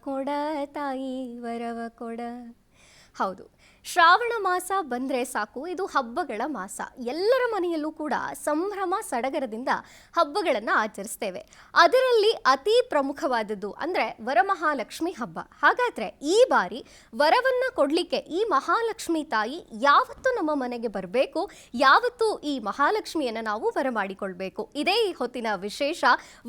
ಕೊಡ ತಾಯಿ ವರವ ಕೊಡ. ಹೌದು, ಶ್ರಾವಣ ಮಾಸ ಬಂದರೆ ಸಾಕು, ಇದು ಹಬ್ಬಗಳ ಮಾಸ. ಎಲ್ಲರ ಮನೆಯಲ್ಲೂ ಕೂಡ ಸಂಭ್ರಮ ಸಡಗರದಿಂದ ಹಬ್ಬಗಳನ್ನು ಆಚರಿಸ್ತೇವೆ. ಅದರಲ್ಲಿ ಅತಿ ಪ್ರಮುಖವಾದದ್ದು ಅಂದರೆ ವರಮಹಾಲಕ್ಷ್ಮಿ ಹಬ್ಬ. ಹಾಗಾದರೆ ಈ ಬಾರಿ ವರವನ್ನು ಕೊಡಲಿಕ್ಕೆ ಈ ಮಹಾಲಕ್ಷ್ಮಿ ತಾಯಿ ಯಾವತ್ತು ನಮ್ಮ ಮನೆಗೆ ಬರಬೇಕು, ಯಾವತ್ತು ಈ ಮಹಾಲಕ್ಷ್ಮಿಯನ್ನು ನಾವು ವರಮಾಡಿಕೊಳ್ಬೇಕು, ಇದೇ ಈ ಹೊತ್ತಿನ ವಿಶೇಷ.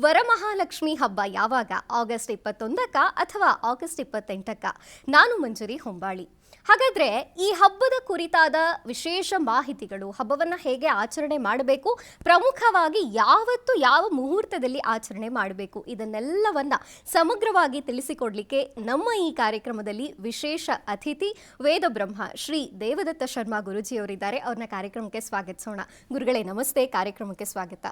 ವರಮಹಾಲಕ್ಷ್ಮಿ ಹಬ್ಬ ಯಾವಾಗ? ಆಗಸ್ಟ್ 21 ಅಥವಾ ಆಗಸ್ಟ್ 28. ನಾನು ಮಂಜರಿ ಹೊಂಬಾಳಿ. ಹಾಗಾದರೆ ಈ ಹಬ್ಬದ ಕುರಿತಾದ ವಿಶೇಷ ಮಾಹಿತಿಗಳು, ಹಬ್ಬವನ್ನು ಹೇಗೆ ಆಚರಣೆ ಮಾಡಬೇಕು, ಪ್ರಮುಖವಾಗಿ ಯಾವತ್ತು ಯಾವ ಮುಹೂರ್ತದಲ್ಲಿ ಆಚರಣೆ ಮಾಡಬೇಕು, ಇದನ್ನೆಲ್ಲವನ್ನ ಸಮಗ್ರವಾಗಿ ತಿಳಿಸಿಕೊಡ್ಲಿಕ್ಕೆ ನಮ್ಮ ಈ ಕಾರ್ಯಕ್ರಮದಲ್ಲಿ ವಿಶೇಷ ಅತಿಥಿ ವೇದಬ್ರಹ್ಮ ಶ್ರೀ ದೇವದತ್ತ ಶರ್ಮಾ ಗುರುಜಿಯವರಿದ್ದಾರೆ. ಅವ್ರನ್ನ ಕಾರ್ಯಕ್ರಮಕ್ಕೆ ಸ್ವಾಗತಿಸೋಣ. ಗುರುಗಳೇ ನಮಸ್ತೆ, ಕಾರ್ಯಕ್ರಮಕ್ಕೆ ಸ್ವಾಗತ.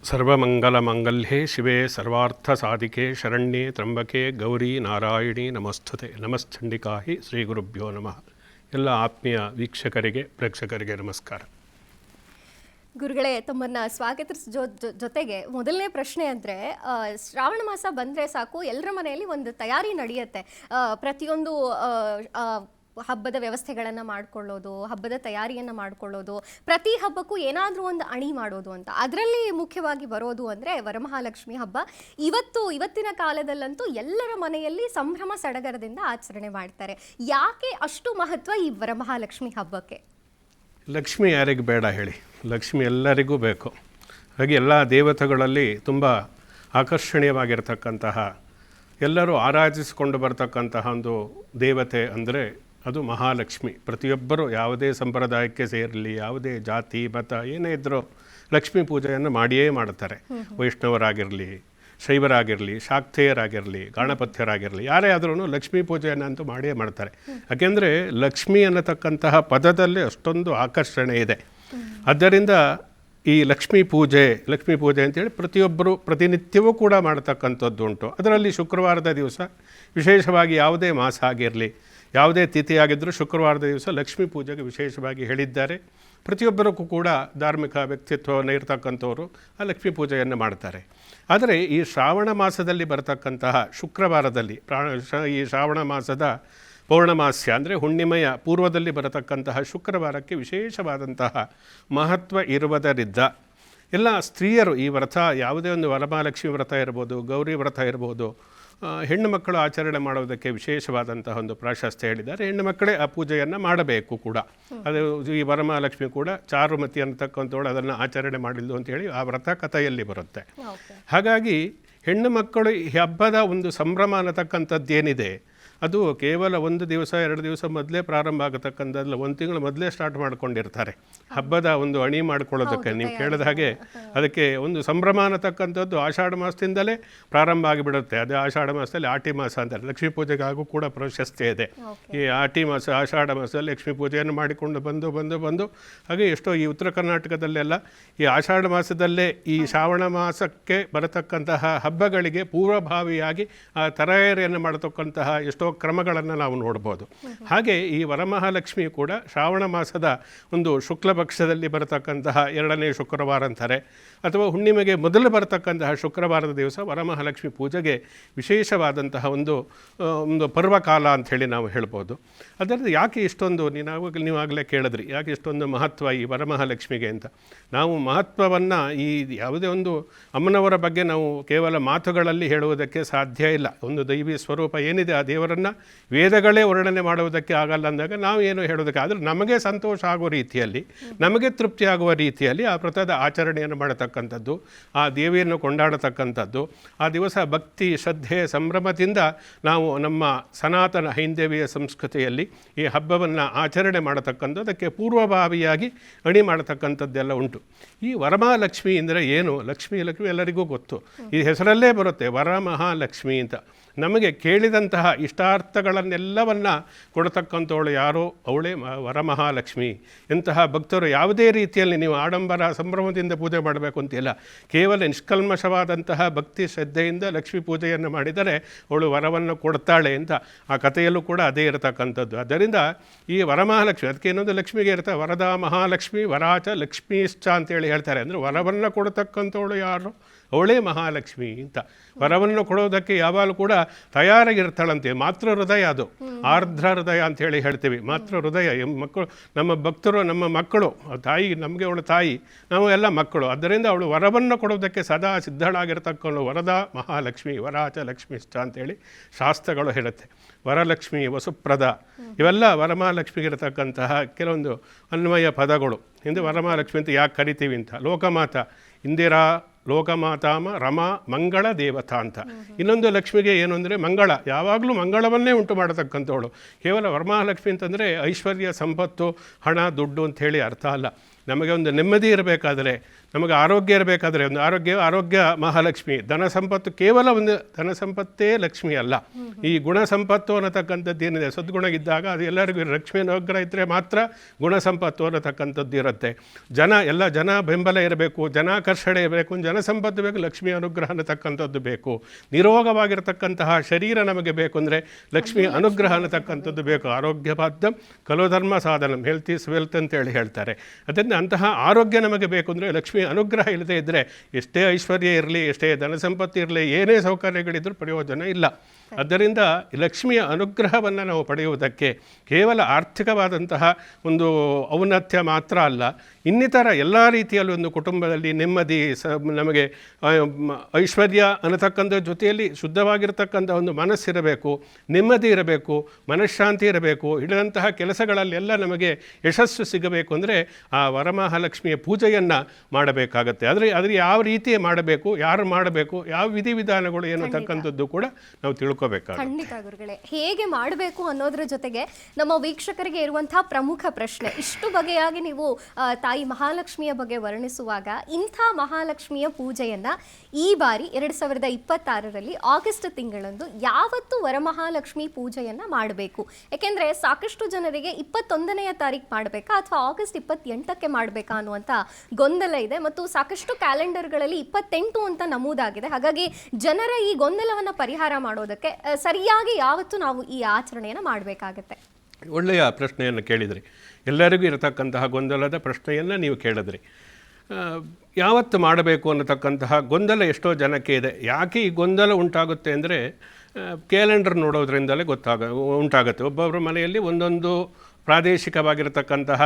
ಸರ್ವಮಂಗಲ ಮಂಗಲ್ಯೆ ಶಿವೆ ಸರ್ವಾರ್ಥ ಸಾಧಿಕೆ ಶರಣ್ಯೆ ತ್ರಂಬಕೆ ಗೌರಿ ನಾರಾಯಣಿ ನಮಸ್ತುತೆ. ನಮಶ್ಚಂಡಿಕಾಹಿ ಶ್ರೀ ಗುರುಭ್ಯೋ ನಮಃ. ಎಲ್ಲ ಆತ್ಮೀಯ ವೀಕ್ಷಕರಿಗೆ ಪ್ರೇಕ್ಷಕರಿಗೆ ನಮಸ್ಕಾರ. ಗುರುಗಳೇ, ತಮ್ಮನ್ನು ಸ್ವಾಗತಿಸ ಜೊತೆಗೆ ಮೊದಲನೇ ಪ್ರಶ್ನೆ ಅಂದರೆ, ಶ್ರಾವಣ ಮಾಸ ಬಂದರೆ ಸಾಕು ಎಲ್ಲರ ಮನೆಯಲ್ಲಿ ಒಂದು ತಯಾರಿ ನಡೆಯುತ್ತೆ. ಪ್ರತಿಯೊಂದು ಹಬ್ಬದ ವ್ಯವಸ್ಥೆಗಳನ್ನು ಮಾಡಿಕೊಳ್ಳೋದು, ಹಬ್ಬದ ತಯಾರಿಯನ್ನು ಮಾಡಿಕೊಳ್ಳೋದು, ಪ್ರತಿ ಹಬ್ಬಕ್ಕೂ ಏನಾದರೂ ಒಂದು ಅಣಿ ಮಾಡೋದು ಅಂತ. ಅದರಲ್ಲಿ ಮುಖ್ಯವಾಗಿ ಬರೋದು ಅಂದರೆ ವರಮಹಾಲಕ್ಷ್ಮಿ ಹಬ್ಬ. ಇವತ್ತಿನ ಕಾಲದಲ್ಲಂತೂ ಎಲ್ಲರ ಮನೆಯಲ್ಲಿ ಸಂಭ್ರಮ ಸಡಗರದಿಂದ ಆಚರಣೆ ಮಾಡ್ತಾರೆ. ಯಾಕೆ ಅಷ್ಟು ಮಹತ್ವ ಈ ವರಮಹಾಲಕ್ಷ್ಮಿ ಹಬ್ಬಕ್ಕೆ? ಲಕ್ಷ್ಮಿ ಯಾರಿಗೆ ಬೇಡ ಹೇಳಿ? ಲಕ್ಷ್ಮಿ ಎಲ್ಲರಿಗೂ ಬೇಕು. ಹಾಗೆ ಎಲ್ಲ ದೇವತೆಗಳಲ್ಲಿ ತುಂಬ ಆಕರ್ಷಣೀಯವಾಗಿರ್ತಕ್ಕಂತಹ, ಎಲ್ಲರೂ ಆರಾಧಿಸಿಕೊಂಡು ಬರ್ತಕ್ಕಂತಹ ಒಂದು ದೇವತೆ ಅಂದರೆ ಅದು ಮಹಾಲಕ್ಷ್ಮಿ. ಪ್ರತಿಯೊಬ್ಬರು ಯಾವುದೇ ಸಂಪ್ರದಾಯಕ್ಕೆ ಸೇರಲಿ, ಯಾವುದೇ ಜಾತಿ ಮತ ಏನೇ ಇದ್ದರೂ ಲಕ್ಷ್ಮೀ ಪೂಜೆಯನ್ನು ಮಾಡಿಯೇ ಮಾಡುತ್ತಾರೆ. ವೈಷ್ಣವರಾಗಿರಲಿ, ಶೈವರಾಗಿರಲಿ, ಶಾಕ್ತೇಯರಾಗಿರಲಿ, ಗಾಣಪತ್ಯರಾಗಿರಲಿ, ಯಾರೇ ಆದ್ರೂ ಲಕ್ಷ್ಮೀ ಪೂಜೆಯನ್ನು ಅಂತೂ ಮಾಡಿಯೇ ಮಾಡ್ತಾರೆ. ಯಾಕೆಂದರೆ ಲಕ್ಷ್ಮಿ ಅನ್ನತಕ್ಕಂತಹ ಪದದಲ್ಲಿ ಅಷ್ಟೊಂದು ಆಕರ್ಷಣೆ ಇದೆ. ಆದ್ದರಿಂದ ಈ ಲಕ್ಷ್ಮೀ ಪೂಜೆ ಅಂತೇಳಿ ಪ್ರತಿಯೊಬ್ಬರು ಪ್ರತಿನಿತ್ಯವೂ ಕೂಡ ಮಾಡತಕ್ಕಂಥದ್ದು ಉಂಟು. ಅದರಲ್ಲಿ ಶುಕ್ರವಾರದ ದಿವಸ ವಿಶೇಷವಾಗಿ ಯಾವುದೇ ಮಾಸ ಆಗಿರಲಿ, ಯಾವುದೇ ತಿಥಿ ಆಗಿದ್ದರೂ ಶುಕ್ರವಾರದ ದಿವಸ ಲಕ್ಷ್ಮೀ ಪೂಜೆಗೆ ವಿಶೇಷವಾಗಿ ಹೇಳಿದ್ದಾರೆ. ಪ್ರತಿಯೊಬ್ಬರಿಗೂ ಕೂಡ ಧಾರ್ಮಿಕ ವ್ಯಕ್ತಿತ್ವವನ್ನು ಇರತಕ್ಕಂಥವರು ಆ ಲಕ್ಷ್ಮೀ ಪೂಜೆಯನ್ನು ಮಾಡ್ತಾರೆ. ಆದರೆ ಈ ಶ್ರಾವಣ ಮಾಸದಲ್ಲಿ ಬರತಕ್ಕಂತಹ ಶುಕ್ರವಾರದಲ್ಲಿ, ಈ ಶ್ರಾವಣ ಮಾಸದ ಪೌರ್ಣಮಾಸ್ಯ ಅಂದರೆ ಹುಣ್ಣಿಮೆಯ ಪೂರ್ವದಲ್ಲಿ ಬರತಕ್ಕಂತಹ ಶುಕ್ರವಾರಕ್ಕೆ ವಿಶೇಷವಾದಂತಹ ಮಹತ್ವ ಇರುವುದರಿಂದ ಎಲ್ಲ ಸ್ತ್ರೀಯರು ಈ ವ್ರತ, ಯಾವುದೇ ಒಂದು ವರಮಹಾಲಕ್ಷ್ಮಿ ವ್ರತ ಇರ್ಬೋದು, ಗೌರಿ ವ್ರತ ಇರ್ಬೋದು, ಹೆಣ್ಣು ಮಕ್ಕಳು ಆಚರಣೆ ಮಾಡೋದಕ್ಕೆ ವಿಶೇಷವಾದಂತಹ ಒಂದು ಪ್ರಾಶಸ್ತ್ಯ ಹೇಳಿದ್ದಾರೆ. ಹೆಣ್ಣು ಮಕ್ಕಳೇ ಆ ಪೂಜೆಯನ್ನು ಮಾಡಬೇಕು ಕೂಡ. ಅದು ಈ ವರಮಹಾಲಕ್ಷ್ಮಿ ಕೂಡ ಚಾರುಮತಿ ಅಂತಕ್ಕಂಥವಳು ಅದನ್ನು ಆಚರಣೆ ಮಾಡಿದ್ದು ಅಂತೇಳಿ ಆ ವ್ರತ ಕಥೆಯಲ್ಲಿ ಬರುತ್ತೆ. ಹಾಗಾಗಿ ಹೆಣ್ಣು ಮಕ್ಕಳು ಈ ಹಬ್ಬದ ಒಂದು ಸಂಭ್ರಮ ಅನ್ನತಕ್ಕಂಥದ್ದೇನಿದೆ ಅದು ಕೇವಲ 1 ದಿವಸ 2 ದಿವಸ ಮೊದಲೇ ಪ್ರಾರಂಭ ಆಗತಕ್ಕಂಥದ್ದಲ್ಲ, 1 ತಿಂಗಳು ಮೊದಲೇ ಸ್ಟಾರ್ಟ್ ಮಾಡ್ಕೊಂಡಿರ್ತಾರೆ ಹಬ್ಬದ ಒಂದು ಅಣಿ ಮಾಡ್ಕೊಳ್ಳೋದಕ್ಕೆ. ನೀವು ಕೇಳಿದ ಹಾಗೆ ಅದಕ್ಕೆ ಒಂದು ಸಂಭ್ರಮ ಅನ್ನತಕ್ಕಂಥದ್ದು ಆಷಾಢ ಮಾಸದಿಂದಲೇ ಪ್ರಾರಂಭ ಆಗಿಬಿಡುತ್ತೆ. ಅದೇ ಆಷಾಢ ಮಾಸದಲ್ಲಿ ಆಟಿ ಮಾಸ ಅಂತಾರೆ. ಲಕ್ಷ್ಮೀ ಪೂಜೆಗೆ ಹಾಗೂ ಕೂಡ ಪ್ರಾಶಸ್ತ್ಯ ಇದೆ. ಈ ಆಟಿ ಮಾಸ, ಆಷಾಢ ಮಾಸದಲ್ಲಿ ಲಕ್ಷ್ಮೀ ಪೂಜೆಯನ್ನು ಮಾಡಿಕೊಂಡು ಬಂದು ಹಾಗೆ ಎಷ್ಟೋ ಈ ಉತ್ತರ ಕರ್ನಾಟಕದಲ್ಲೆಲ್ಲ ಈ ಆಷಾಢ ಮಾಸದಲ್ಲೇ ಈ ಶ್ರಾವಣ ಮಾಸಕ್ಕೆ ಬರತಕ್ಕಂತಹ ಹಬ್ಬಗಳಿಗೆ ಪೂರ್ವಭಾವಿಯಾಗಿ ಆ ತಯಾರಿಯನ್ನು ಮಾಡತಕ್ಕಂತಹ ಎಷ್ಟೋ ಕ್ರಮಗಳನ್ನು ನಾವು ನೋಡ್ಬೋದು. ಹಾಗೆ ಈ ವರಮಹಾಲಕ್ಷ್ಮಿ ಕೂಡ ಶ್ರಾವಣ ಮಾಸದ ಒಂದು ಶುಕ್ಲ ಪಕ್ಷದಲ್ಲಿ ಬರತಕ್ಕಂತಹ 2ನೇ ಶುಕ್ರವಾರ ಅಂತಾರೆ, ಅಥವಾ ಹುಣ್ಣಿಮೆಗೆ ಮೊದಲು ಬರತಕ್ಕಂತಹ ಶುಕ್ರವಾರದ ದಿವಸ ವರಮಹಾಲಕ್ಷ್ಮಿ ಪೂಜೆಗೆ ವಿಶೇಷವಾದಂತಹ ಒಂದು ಪರ್ವಕಾಲ ಅಂಥೇಳಿ ನಾವು ಹೇಳ್ಬೋದು. ಅದರಿಂದ ಯಾಕೆ ಇಷ್ಟೊಂದು ನೀವಾಗಲೇ ಕೇಳಿದ್ರಿ, ಯಾಕೆ ಇಷ್ಟೊಂದು ಮಹತ್ವ ಈ ವರಮಹಾಲಕ್ಷ್ಮಿಗೆ ಅಂತ. ನಾವು ಮಹತ್ವವನ್ನು ಈ ಯಾವುದೇ ಒಂದು ಅಮ್ಮನವರ ಬಗ್ಗೆ ನಾವು ಕೇವಲ ಮಾತುಗಳಲ್ಲಿ ಹೇಳುವುದಕ್ಕೆ ಸಾಧ್ಯ ಇಲ್ಲ. ಒಂದು ದೈವಿ ಸ್ವರೂಪ ಏನಿದೆ ಆ ದೇವರನ್ನು ವೇದಗಳೇ ವರ್ಣನೆ ಮಾಡುವುದಕ್ಕೆ ಆಗಲ್ಲ ಅಂದಾಗ ನಾವು ಏನು ಹೇಳೋದಕ್ಕೆ. ಆದರೆ ನಮಗೆ ಸಂತೋಷ ಆಗುವ ರೀತಿಯಲ್ಲಿ, ನಮಗೆ ತೃಪ್ತಿ ಆಗುವ ರೀತಿಯಲ್ಲಿ ಆ ವ್ರತದ ಆಚರಣೆಯನ್ನು ಮಾಡತಕ್ಕಂಥದ್ದು, ಆ ದೇವಿಯನ್ನು ಕೊಂಡಾಡತಕ್ಕಂಥದ್ದು, ಆ ದಿವಸ ಭಕ್ತಿ ಶ್ರದ್ಧೆ ಸಂಭ್ರಮದಿಂದ ನಾವು ನಮ್ಮ ಸನಾತನ ಹೈಂದವಿಯ ಸಂಸ್ಕೃತಿಯಲ್ಲಿ ಈ ಹಬ್ಬವನ್ನು ಆಚರಣೆ ಮಾಡತಕ್ಕಂಥದ್ದು, ಅದಕ್ಕೆ ಪೂರ್ವಭಾವಿಯಾಗಿ ಅಣಿ ಮಾಡತಕ್ಕಂಥದ್ದೆಲ್ಲ ಉಂಟು. ಈ ವರಮಹಾಲಕ್ಷ್ಮಿ ಅಂದರೆ ಏನು? ಲಕ್ಷ್ಮಿ ಎಲ್ಲರಿಗೂ ಗೊತ್ತು. ಈ ಹೆಸರಲ್ಲೇ ಬರುತ್ತೆ ವರಮಹಾಲಕ್ಷ್ಮಿ ಅಂತ. ನಮಗೆ ಕೇಳಿದಂತಹ ಪದಾರ್ಥಗಳನ್ನೆಲ್ಲವನ್ನು ಕೊಡತಕ್ಕಂಥವಳು ಯಾರೋ ಅವಳೇ ವರಮಹಾಲಕ್ಷ್ಮಿ. ಇಂತಹ ಭಕ್ತರು ಯಾವುದೇ ರೀತಿಯಲ್ಲಿ ನೀವು ಆಡಂಬರ ಸಂಭ್ರಮದಿಂದ ಪೂಜೆ ಮಾಡಬೇಕು ಅಂತಿಲ್ಲ. ಕೇವಲ ನಿಷ್ಕಲ್ಮಶವಾದಂತಹ ಭಕ್ತಿ ಶ್ರದ್ಧೆಯಿಂದ ಲಕ್ಷ್ಮೀ ಪೂಜೆಯನ್ನು ಮಾಡಿದರೆ ಅವಳು ವರವನ್ನು ಕೊಡ್ತಾಳೆ ಅಂತ ಆ ಕಥೆಯಲ್ಲೂ ಕೂಡ ಅದೇ ಇರತಕ್ಕಂಥದ್ದು. ಆದ್ದರಿಂದ ಈ ವರಮಹಾಲಕ್ಷ್ಮಿ, ಅದಕ್ಕೆ ಇನ್ನೊಂದು ಲಕ್ಷ್ಮಿಗೆ ಇರ್ತಾರೆ, ವರದ ಮಹಾಲಕ್ಷ್ಮಿ ವರಾಚ ಲಕ್ಷ್ಮೀಶ್ಚ ಅಂತೇಳಿ ಹೇಳ್ತಾರೆ. ಅಂದರೆ ವರವನ್ನು ಕೊಡತಕ್ಕಂಥವಳು ಯಾರು, ಅವಳೇ ಮಹಾಲಕ್ಷ್ಮಿ ಅಂತ. ವರವನ್ನು ಕೊಡೋದಕ್ಕೆ ಯಾವಾಗಲೂ ಕೂಡ ತಯಾರಾಗಿರ್ತಾಳಂತೆ. ಮಾತೃ ಹೃದಯ ಅದು, ಆರ್ದ್ರ ಹೃದಯ ಅಂಥೇಳಿ ಹೇಳ್ತೀವಿ. ಮಾತೃ ಹೃದಯ ಮಕ್ಕಳು, ನಮ್ಮ ಭಕ್ತರು ನಮ್ಮ ಮಕ್ಕಳು, ತಾಯಿ ನಮಗೆ ಅವಳು ತಾಯಿ, ನಾವು ಎಲ್ಲ ಮಕ್ಕಳು. ಆದ್ದರಿಂದ ಅವಳು ವರವನ್ನು ಕೊಡೋದಕ್ಕೆ ಸದಾ ಸಿದ್ಧಳಾಗಿರ್ತಕ್ಕವಳು ವರದ ಮಹಾಲಕ್ಷ್ಮಿ ವರಾಚ ಲಕ್ಷ್ಮೀಶ್ಚ ಅಂತೇಳಿ ಶಾಸ್ತ್ರಗಳು ಹೇಳುತ್ತೆ. ವರಲಕ್ಷ್ಮಿ ವಸುಪ್ರದ ಇವೆಲ್ಲ ವರಮಹಾಲಕ್ಷ್ಮಿಗಿರತಕ್ಕಂತಹ ಕೆಲವೊಂದು ಅನ್ವಯ ಪದಗಳು. ಹಿಂದೆ ವರಮಹಾಲಕ್ಷ್ಮಿ ಅಂತ ಯಾಕೆ ಕರಿತೀವಿ ಅಂತ, ಲೋಕಮಾತ ಇಂದಿರಾ ಲೋಕಮಾತಾಮ ರಮಾ ಮಂಗಳ ದೇವತಾ ಅಂತ. ಇನ್ನೊಂದು ಲಕ್ಷ್ಮಿಗೆ ಏನು ಅಂದರೆ ಮಂಗಳ, ಯಾವಾಗಲೂ ಮಂಗಳವನ್ನೇ ಉಂಟು ಮಾಡತಕ್ಕಂಥವಳು. ಕೇವಲ ವರಮಹಾಲಕ್ಷ್ಮಿ ಅಂತಂದರೆ ಐಶ್ವರ್ಯ ಸಂಪತ್ತು ಹಣ ದುಡ್ಡು ಅಂಥೇಳಿ ಅರ್ಥ ಅಲ್ಲ. ನಮಗೆ ಒಂದು ನೆಮ್ಮದಿ ಇರಬೇಕಾದ್ರೆ, ನಮಗೆ ಆರೋಗ್ಯ ಇರಬೇಕಾದ್ರೆ ಒಂದು ಆರೋಗ್ಯ ಮಹಾಲಕ್ಷ್ಮಿ. ಧನ ಸಂಪತ್ತು ಕೇವಲ ಒಂದು ಧನ ಸಂಪತ್ತೇ ಲಕ್ಷ್ಮಿ ಅಲ್ಲ. ಈ ಗುಣ ಸಂಪತ್ತು ಅನ್ನತಕ್ಕಂಥದ್ದು ಏನಿದೆ, ಸದ್ಗುಣ ಇದ್ದಾಗ ಅದು ಎಲ್ಲರಿಗೂ ಲಕ್ಷ್ಮಿ ಅನುಗ್ರಹ ಇದ್ದರೆ ಮಾತ್ರ ಗುಣ ಸಂಪತ್ತು ಅನ್ನತಕ್ಕಂಥದ್ದು ಇರುತ್ತೆ. ಎಲ್ಲ ಜನ ಬೆಂಬಲ ಇರಬೇಕು, ಜನಾಕರ್ಷಣೆ ಇರಬೇಕು, ಜನ ಸಂಪತ್ತು ಬೇಕು, ಲಕ್ಷ್ಮಿ ಅನುಗ್ರಹ ಅನ್ನತಕ್ಕಂಥದ್ದು ಬೇಕು. ನಿರೋಗವಾಗಿರತಕ್ಕಂತಹ ಶರೀರ ನಮಗೆ ಬೇಕು ಅಂದರೆ ಲಕ್ಷ್ಮಿ ಅನುಗ್ರಹ ಅನ್ನತಕ್ಕಂಥದ್ದು ಬೇಕು. ಆರೋಗ್ಯಬದ್ಧಂ ಖಲು ಧರ್ಮ ಸಾಧನಂ, ಹೆಲ್ತ್ ಈಸ್ ವೆಲ್ತ್ ಅಂತೇಳಿ ಹೇಳ್ತಾರೆ. ಅದರಿಂದ ಅಂತಹ ಆರೋಗ್ಯ ನಮಗೆ ಬೇಕು ಅಂದರೆ ಲಕ್ಷ್ಮಿ ಅನುಗ್ರಹ ಇಲ್ಲದೆ ಇದ್ದರೆ ಎಷ್ಟೇ ಐಶ್ವರ್ಯ ಇರಲಿ, ಎಷ್ಟೇ ಧನ ಸಂಪತ್ತು ಇರಲಿ, ಏನೇ ಸೌಕರ್ಯಗಳಿದ್ರೂ ಪ್ರಯೋಜನ ಇಲ್ಲ. ಆದ್ದರಿಂದ ಲಕ್ಷ್ಮಿಯ ಅನುಗ್ರಹವನ್ನು ನಾವು ಪಡೆಯುವುದಕ್ಕೆ ಕೇವಲ ಆರ್ಥಿಕವಾದಂತಹ ಒಂದು ಔನ್ನತ್ಯ ಮಾತ್ರ ಅಲ್ಲ, ಇನ್ನಿತರ ಎಲ್ಲ ರೀತಿಯಲ್ಲೂ ಒಂದು ಕುಟುಂಬದಲ್ಲಿ ನೆಮ್ಮದಿ ನಮಗೆ ಐಶ್ವರ್ಯ ಅನ್ನತಕ್ಕಂಥ ಜೊತೆಯಲ್ಲಿ ಶುದ್ಧವಾಗಿರ್ತಕ್ಕಂಥ ಒಂದು ಮನಸ್ಸಿರಬೇಕು, ನೆಮ್ಮದಿ ಇರಬೇಕು, ಮನಃಶಾಂತಿ ಇರಬೇಕು. ಹಿಡಿದಂತಹ ಕೆಲಸಗಳಲ್ಲೆಲ್ಲ ನಮಗೆ ಯಶಸ್ಸು ಸಿಗಬೇಕು ಅಂದರೆ ಆ ವರಮಹಾಲಕ್ಷ್ಮಿಯ ಪೂಜೆಯನ್ನು ಮಾಡಬೇಕಾಗತ್ತೆ. ಆದರೆ ಯಾವ ರೀತಿ ಮಾಡಬೇಕು, ಯಾರು ಮಾಡಬೇಕು, ಯಾವ ವಿಧಿವಿಧಾನಗಳು ಏನು ಅಂತಕ್ಕಂಥದ್ದು ಕೂಡ ನಾವು ತಿಳ್ಕೋಬೇಕಾಗುತ್ತೆ. ಖಂಡಿತ ಗುರುಗಳೇ, ಹೇಗೆ ಮಾಡಬೇಕು ಅನ್ನೋದ್ರ ಜೊತೆಗೆ ನಮ್ಮ ವೀಕ್ಷಕರಿಗೆ ಇರುವಂತಹ ಪ್ರಮುಖ ಪ್ರಶ್ನೆ, ಇಷ್ಟು ಬಗೆಯಾಗಿ ನೀವು ತಾಯಿ ಮಹಾಲಕ್ಷ್ಮಿಯ ಬಗ್ಗೆ ವರ್ಣಿಸುವಾಗ ಇಂಥ ಮಹಾಲಕ್ಷ್ಮಿಯ ಪೂಜೆಯನ್ನ ಈ ಬಾರಿ 2026ರಲ್ಲಿ ಆಗಸ್ಟ್ ತಿಂಗಳಂದು ಯಾವತ್ತು ವರಮಹಾಲಕ್ಷ್ಮಿ ಪೂಜೆಯನ್ನ ಮಾಡಬೇಕು? ಯಾಕೆಂದ್ರೆ ಸಾಕಷ್ಟು ಜನರಿಗೆ 21ನೇ ತಾರೀಕು ಮಾಡಬೇಕಾ ಅಥವಾ ಆಗಸ್ಟ್ 28ಕ್ಕೆ ಮಾಡಬೇಕಾ ಅನ್ನುವಂಥ ಗೊಂದಲ ಇದೆ. ಮತ್ತು ಸಾಕಷ್ಟು ಕ್ಯಾಲೆಂಡರ್ಗಳಲ್ಲಿ 28 ಅಂತ ನಮೂದಾಗಿದೆ. ಹಾಗಾಗಿ ಜನರ ಈ ಗೊಂದಲವನ್ನು ಪರಿಹಾರ ಮಾಡೋದಕ್ಕೆ ಸರಿಯಾಗಿ ಯಾವತ್ತು ನಾವು ಈ ಆಚರಣೆಯನ್ನು ಮಾಡಬೇಕಾಗತ್ತೆ? ಒಳ್ಳೆಯ ಪ್ರಶ್ನೆಯನ್ನು ಕೇಳಿದ್ರಿ. ಎಲ್ಲರಿಗೂ ಇರತಕ್ಕಂತಹ ಗೊಂದಲದ ಪ್ರಶ್ನೆಯನ್ನು ನೀವು ಕೇಳಿದ್ರಿ. ಯಾವತ್ತು ಮಾಡಬೇಕು ಅನ್ನತಕ್ಕಂತಹ ಗೊಂದಲ ಎಷ್ಟೋ ಜನಕ್ಕೆ ಇದೆ. ಯಾಕೆ ಈ ಗೊಂದಲ ಉಂಟಾಗುತ್ತೆ ಅಂದರೆ ಕ್ಯಾಲೆಂಡರ್ ನೋಡೋದ್ರಿಂದಲೇ ಉಂಟಾಗುತ್ತೆ. ಒಬ್ಬೊಬ್ಬರ ಮನೆಯಲ್ಲಿ ಒಂದೊಂದು ಪ್ರಾದೇಶಿಕವಾಗಿರತಕ್ಕಂತಹ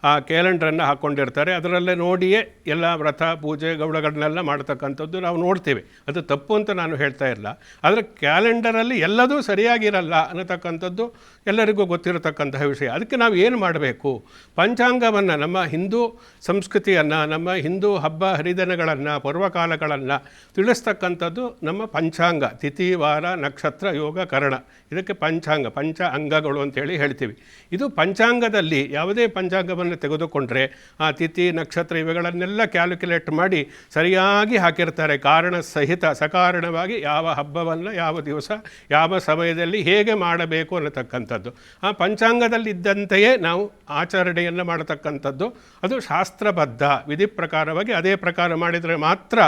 ಆ ಕ್ಯಾಲೆಂಡ್ರನ್ನು ಹಾಕ್ಕೊಂಡಿರ್ತಾರೆ. ಅದರಲ್ಲೇ ನೋಡಿಯೇ ಎಲ್ಲ ವ್ರತ ಪೂಜೆ ಗೌಡಗಳನ್ನೆಲ್ಲ ಮಾಡ್ತಕ್ಕಂಥದ್ದು ನಾವು ನೋಡ್ತೀವಿ. ಅದು ತಪ್ಪು ಅಂತ ನಾನು ಹೇಳ್ತಾ ಇಲ್ಲ. ಆದರೆ ಕ್ಯಾಲೆಂಡರಲ್ಲಿ ಎಲ್ಲದೂ ಸರಿಯಾಗಿರಲ್ಲ ಅನ್ನತಕ್ಕಂಥದ್ದು ಎಲ್ಲರಿಗೂ ಗೊತ್ತಿರತಕ್ಕಂತಹ ವಿಷಯ. ಅದಕ್ಕೆ ನಾವು ಏನು ಮಾಡಬೇಕು? ಪಂಚಾಂಗವನ್ನು, ನಮ್ಮ ಹಿಂದೂ ಸಂಸ್ಕೃತಿಯನ್ನು, ನಮ್ಮ ಹಿಂದೂ ಹಬ್ಬ ಹರಿದಿನಗಳನ್ನು, ಪರ್ವಕಾಲಗಳನ್ನು ತಿಳಿಸ್ತಕ್ಕಂಥದ್ದು ನಮ್ಮ ಪಂಚಾಂಗ. ತಿಥಿ, ವಾರ, ನಕ್ಷತ್ರ, ಯೋಗ, ಕರಣ, ಇದಕ್ಕೆ ಪಂಚಾಂಗ, ಪಂಚ ಅಂಗಗಳು ಅಂತೇಳಿ ಹೇಳ್ತೀವಿ. ಇದು ಪಂಚಾಂಗದಲ್ಲಿ ಯಾವುದೇ ಪಂಚಾಂಗವನ್ನು ತೆಗೆದುಕೊಂಡ್ರೆ ಆ ತಿಥಿ ನಕ್ಷತ್ರ ಇವುಗಳನ್ನೆಲ್ಲ ಕ್ಯಾಲ್ಕುಲೇಟ್ ಮಾಡಿ ಸರಿಯಾಗಿ ಹಾಕಿರ್ತಾರೆ. ಕಾರಣ ಸಹಿತ ಸಕಾರಣವಾಗಿ ಯಾವ ಹಬ್ಬವನ್ನು ಯಾವ ದಿವಸ ಯಾವ ಸಮಯದಲ್ಲಿ ಹೇಗೆ ಮಾಡಬೇಕು ಅನ್ನತಕ್ಕಂಥದ್ದು ಆ ಪಂಚಾಂಗದಲ್ಲಿದ್ದಂತೆಯೇ ನಾವು ಆಚರಣೆಯನ್ನು ಮಾಡತಕ್ಕಂಥದ್ದು. ಅದು ಶಾಸ್ತ್ರಬದ್ಧ ವಿಧಿ ಪ್ರಕಾರವಾಗಿ ಅದೇ ಪ್ರಕಾರ ಮಾಡಿದರೆ ಮಾತ್ರ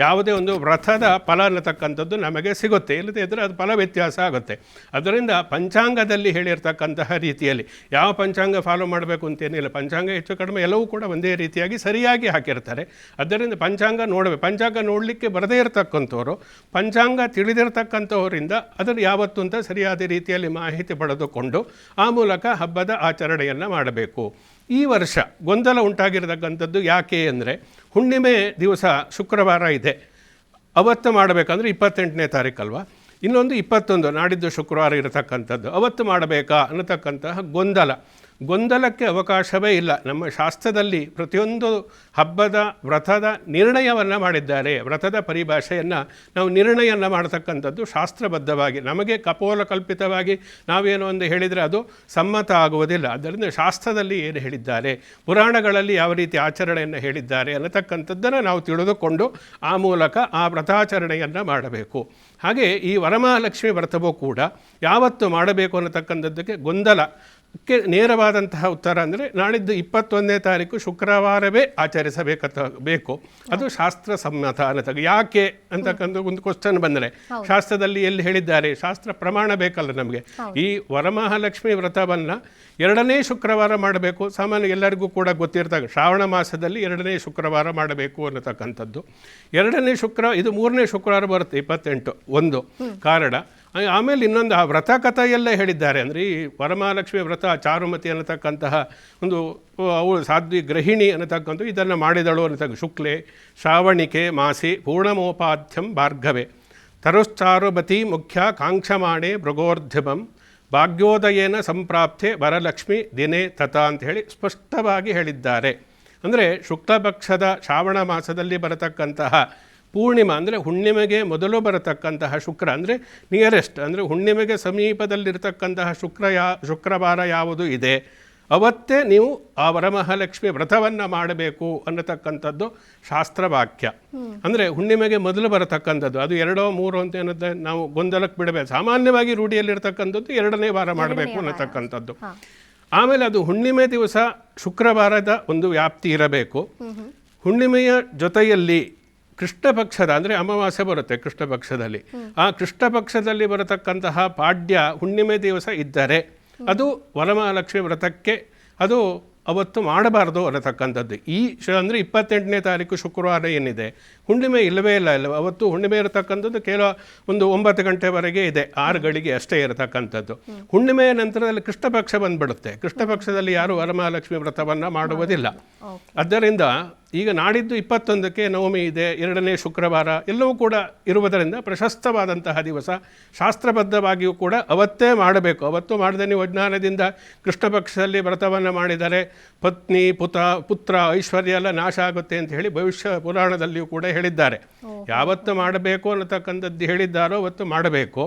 ಯಾವುದೇ ಒಂದು ವ್ರತದ ಫಲ ಅನ್ನತಕ್ಕಂಥದ್ದು ನಮಗೆ ಸಿಗುತ್ತೆ. ಇಲ್ಲದೇ ಇದ್ದರೆ ಅದು ಫಲ ವ್ಯತ್ಯಾಸ ಆಗುತ್ತೆ. ಅದರಿಂದ ಪಂಚಾಂಗದಲ್ಲಿ ಹೇಳಿರ್ತಕ್ಕಂತಹ ರೀತಿಯಲ್ಲಿ ಯಾವ ಪಂಚಾಂಗ ಫಾಲೋ ಮಾಡಬೇಕು ಅಂತೇನಿಲ್ಲ. ಪಂಚಾಂಗ ಹೆಚ್ಚು ಕಡಿಮೆ ಎಲ್ಲವೂ ಕೂಡ ಒಂದೇ ರೀತಿಯಾಗಿ ಸರಿಯಾಗಿ ಹಾಕಿರ್ತಾರೆ. ಆದ್ದರಿಂದ ಪಂಚಾಂಗ ನೋಡಬೇಕು. ಪಂಚಾಂಗ ನೋಡಲಿಕ್ಕೆ ಬರದೇ ಇರತಕ್ಕಂಥವ್ರು ಪಂಚಾಂಗ ತಿಳಿದಿರ್ತಕ್ಕಂಥವರಿಂದ ಅದನ್ನು ಯಾವತ್ತು ಅಂತ ಸರಿಯಾದ ರೀತಿಯಲ್ಲಿ ಮಾಹಿತಿ ಪಡೆದುಕೊಂಡು ಆ ಮೂಲಕ ಹಬ್ಬದ ಆಚರಣೆಯನ್ನು ಮಾಡಬೇಕು. ಈ ವರ್ಷ ಗೊಂದಲ ಉಂಟಾಗಿರತಕ್ಕಂಥದ್ದು ಯಾಕೆ ಅಂದರೆ ಹುಣ್ಣಿಮೆ ದಿವಸ ಶುಕ್ರವಾರ ಇದೆ, ಅವತ್ತು ಮಾಡಬೇಕಂದ್ರೆ 28ನೇ ತಾರೀಕಲ್ವಾ, ಇನ್ನೊಂದು 21 ನಾಡಿದ್ದು ಶುಕ್ರವಾರ ಇರತಕ್ಕಂಥದ್ದು, ಅವತ್ತು ಮಾಡಬೇಕಾ ಅನ್ನತಕ್ಕಂತಹ ಗೊಂದಲಕ್ಕೆ ಅವಕಾಶವೇ ಇಲ್ಲ. ನಮ್ಮ ಶಾಸ್ತ್ರದಲ್ಲಿ ಪ್ರತಿಯೊಂದು ಹಬ್ಬದ ವ್ರತದ ನಿರ್ಣಯವನ್ನು ಮಾಡಿದ್ದಾರೆ. ವ್ರತದ ಪರಿಭಾಷೆಯನ್ನು ನಾವು ನಿರ್ಣಯವನ್ನು ಮಾಡತಕ್ಕಂಥದ್ದು ಶಾಸ್ತ್ರಬದ್ಧವಾಗಿ. ನಮಗೆ ಕಪೋಲಕಲ್ಪಿತವಾಗಿ ನಾವೇನೋ ಒಂದು ಹೇಳಿದರೆ ಅದು ಸಮ್ಮತ ಆಗುವುದಿಲ್ಲ. ಆದ್ದರಿಂದ ಶಾಸ್ತ್ರದಲ್ಲಿ ಏನು ಹೇಳಿದ್ದಾರೆ, ಪುರಾಣಗಳಲ್ಲಿ ಯಾವ ರೀತಿ ಆಚರಣೆಯನ್ನು ಹೇಳಿದ್ದಾರೆ ಅನ್ನತಕ್ಕಂಥದ್ದನ್ನು ನಾವು ತಿಳಿದುಕೊಂಡು ಆ ಮೂಲಕ ಆ ವ್ರತಾಚರಣೆಯನ್ನು ಮಾಡಬೇಕು. ಹಾಗೆ ಈ ವರಮಹಾಲಕ್ಷ್ಮಿ ವ್ರತವೂ ಕೂಡ ಯಾವತ್ತು ಮಾಡಬೇಕು ಅನ್ನತಕ್ಕಂಥದ್ದಕ್ಕೆ ಗೊಂದಲಕ್ಕೆ ನೇರವಾದಂತಹ ಉತ್ತರ ಅಂದರೆ ನಾಳಿದ್ದು 21ನೇ ತಾರೀಕು ಶುಕ್ರವಾರವೇ ಬೇಕು. ಅದು ಶಾಸ್ತ್ರ ಸಮ್ಮತ ಅನ್ನತಕ್ಕ. ಯಾಕೆ ಅಂತಕ್ಕಂಥ ಒಂದು ಕ್ವಶನ್ ಬಂದರೆ ಶಾಸ್ತ್ರದಲ್ಲಿ ಎಲ್ಲಿ ಹೇಳಿದ್ದಾರೆ, ಶಾಸ್ತ್ರ ಪ್ರಮಾಣ ಬೇಕಲ್ಲ ನಮಗೆ. ಈ ವರಮಹಾಲಕ್ಷ್ಮಿ ವ್ರತವನ್ನು 2ನೇ ಶುಕ್ರವಾರ ಮಾಡಬೇಕು. ಸಾಮಾನ್ಯ ಎಲ್ಲರಿಗೂ ಕೂಡ ಗೊತ್ತಿರ್ತಕ್ಕ ಶ್ರಾವಣ ಮಾಸದಲ್ಲಿ 2ನೇ ಶುಕ್ರವಾರ ಮಾಡಬೇಕು ಅನ್ನತಕ್ಕಂಥದ್ದು. 2ನೇ ಇದು 3ನೇ ಶುಕ್ರವಾರ ಬರುತ್ತೆ 28 ಒಂದು ಕಾರಣ. ಆಮೇಲೆ ಇನ್ನೊಂದು ಆ ವ್ರತ ಕಥೆಯಲ್ಲೇ ಹೇಳಿದ್ದಾರೆ. ಅಂದರೆ ಈ ವರಮಹಾಲಕ್ಷ್ಮಿ ವ್ರತ ಚಾರುಮತಿ ಅನ್ನತಕ್ಕಂತಹ ಒಂದು ಅವಳು ಸಾಧ್ವಿ ಗೃಹಿಣಿ ಅನ್ನತಕ್ಕಂಥ ಇದನ್ನು ಮಾಡಿದಳು ಅನ್ನತಕ್ಕ. ಶುಕ್ಲೆ ಶ್ರಾವಣಿಕೆ ಮಾಸಿ ಪೂರ್ಣಮೋಪಾಧ್ಯಂ ಭಾರ್ಗವೆ ತರುಶ್ಚಾರುಮತಿ ಮುಖ್ಯ ಕಾಂಕ್ಷಮಾಣೆ ಮೃಗೋರ್ಧ್ಯಮಂ ಭಾಗ್ಯೋದಯೇನ ಸಂಪ್ರಾಪ್ತೆ ವರಲಕ್ಷ್ಮಿ ದಿನೇ ತಥಾ ಅಂತ ಹೇಳಿ ಸ್ಪಷ್ಟವಾಗಿ ಹೇಳಿದ್ದಾರೆ. ಅಂದರೆ ಶುಕ್ಲಪಕ್ಷದ ಶ್ರಾವಣ ಮಾಸದಲ್ಲಿ ಬರತಕ್ಕಂತಹ ಪೂರ್ಣಿಮಾ ಅಂದರೆ ಹುಣ್ಣಿಮೆಗೆ ಮೊದಲು ಬರತಕ್ಕಂತಹ ಶುಕ್ರ ಅಂದರೆ ನಿಯರೆಸ್ಟ್ ಅಂದರೆ ಹುಣ್ಣಿಮೆಗೆ ಸಮೀಪದಲ್ಲಿರ್ತಕ್ಕಂತಹ ಶುಕ್ರವಾರ ಯಾವುದು ಇದೆ ಅವತ್ತೇ ನೀವು ಆ ವರಮಹಾಲಕ್ಷ್ಮಿ ವ್ರತವನ್ನು ಮಾಡಬೇಕು ಅನ್ನತಕ್ಕಂಥದ್ದು ಶಾಸ್ತ್ರವಾಕ್ಯ. ಅಂದರೆ ಹುಣ್ಣಿಮೆಗೆ ಮೊದಲು ಬರತಕ್ಕಂಥದ್ದು ಅದು 2 3 ಅಂತ ಏನಂತ ನಾವು ಗೊಂದಲಕ್ಕೆ ಬಿಡಬೇಕು. ಸಾಮಾನ್ಯವಾಗಿ ರೂಢಿಯಲ್ಲಿರ್ತಕ್ಕಂಥದ್ದು 2ನೇ ವಾರ ಮಾಡಬೇಕು ಅನ್ನತಕ್ಕಂಥದ್ದು. ಆಮೇಲೆ ಅದು ಹುಣ್ಣಿಮೆ ದಿವಸ ಶುಕ್ರವಾರದ ಒಂದು ವ್ಯಾಪ್ತಿ ಇರಬೇಕು. ಹುಣ್ಣಿಮೆಯ ಜೊತೆಯಲ್ಲಿ ಕೃಷ್ಣ ಪಕ್ಷದ ಅಂದರೆ ಅಮಾವಾಸ್ಯೆ ಬರುತ್ತೆ ಕೃಷ್ಣ ಪಕ್ಷದಲ್ಲಿ. ಆ ಕೃಷ್ಣ ಪಕ್ಷದಲ್ಲಿ ಬರತಕ್ಕಂತಹ ಪಾಡ್ಯ ಹುಣ್ಣಿಮೆ ದಿವಸ ಇದ್ದರೆ ಅದು ವರಮಹಾಲಕ್ಷ್ಮಿ ವ್ರತಕ್ಕೆ ಅದು ಅವತ್ತು ಮಾಡಬಾರ್ದು ಅನ್ನತಕ್ಕಂಥದ್ದು. ಅಂದರೆ 28ನೇ ತಾರೀಕು ಶುಕ್ರವಾರ ಏನಿದೆ ಹುಣ್ಣಿಮೆ ಇಲ್ಲವೇ ಇಲ್ಲ. ಅವತ್ತು ಹುಣ್ಣಿಮೆ ಇರತಕ್ಕಂಥದ್ದು ಕೇವಲ ಒಂದು 9 ಗಂಟೆವರೆಗೆ ಇದೆ, 6 ಗಳಿಗೆ ಅಷ್ಟೇ ಇರತಕ್ಕಂಥದ್ದು. ಹುಣ್ಣಿಮೆಯ ನಂತರದಲ್ಲಿ ಕೃಷ್ಣ ಪಕ್ಷ ಬಂದ್ಬಿಡುತ್ತೆ. ಕೃಷ್ಣ ಪಕ್ಷದಲ್ಲಿ ಯಾರು ವರಮಹಾಲಕ್ಷ್ಮಿ ವ್ರತವನ್ನು ಮಾಡುವುದಿಲ್ಲ. ಆದ್ದರಿಂದ ಈಗ ನಾಡಿದ್ದು 21ಕ್ಕೆ ನವಮಿ ಇದೆ, 2ನೇ ಶುಕ್ರವಾರ ಎಲ್ಲವೂ ಕೂಡ ಇರುವುದರಿಂದ ಪ್ರಶಸ್ತವಾದಂತಹ ದಿವಸ. ಶಾಸ್ತ್ರಬದ್ಧವಾಗಿಯೂ ಕೂಡ ಅವತ್ತೇ ಮಾಡಬೇಕು. ಅವತ್ತು ಮಾಡದೆ ನೀವು ಅಜ್ಞಾನದಿಂದ ಕೃಷ್ಣ ಪಕ್ಷದಲ್ಲಿ ವ್ರತವನ್ನು ಮಾಡಿದರೆ ಪತ್ನಿ ಪುತ್ರ ಐಶ್ವರ್ಯ ಎಲ್ಲ ನಾಶ ಆಗುತ್ತೆ ಅಂತ ಹೇಳಿ ಭವಿಷ್ಯ ಪುರಾಣದಲ್ಲಿಯೂ ಕೂಡ ಹೇಳಿದ್ದಾರೆ. ಯಾವತ್ತು ಮಾಡಬೇಕು ಅನ್ನತಕ್ಕಂಥದ್ದು ಹೇಳಿದ್ದಾರೋ ಅವತ್ತು ಮಾಡಬೇಕು,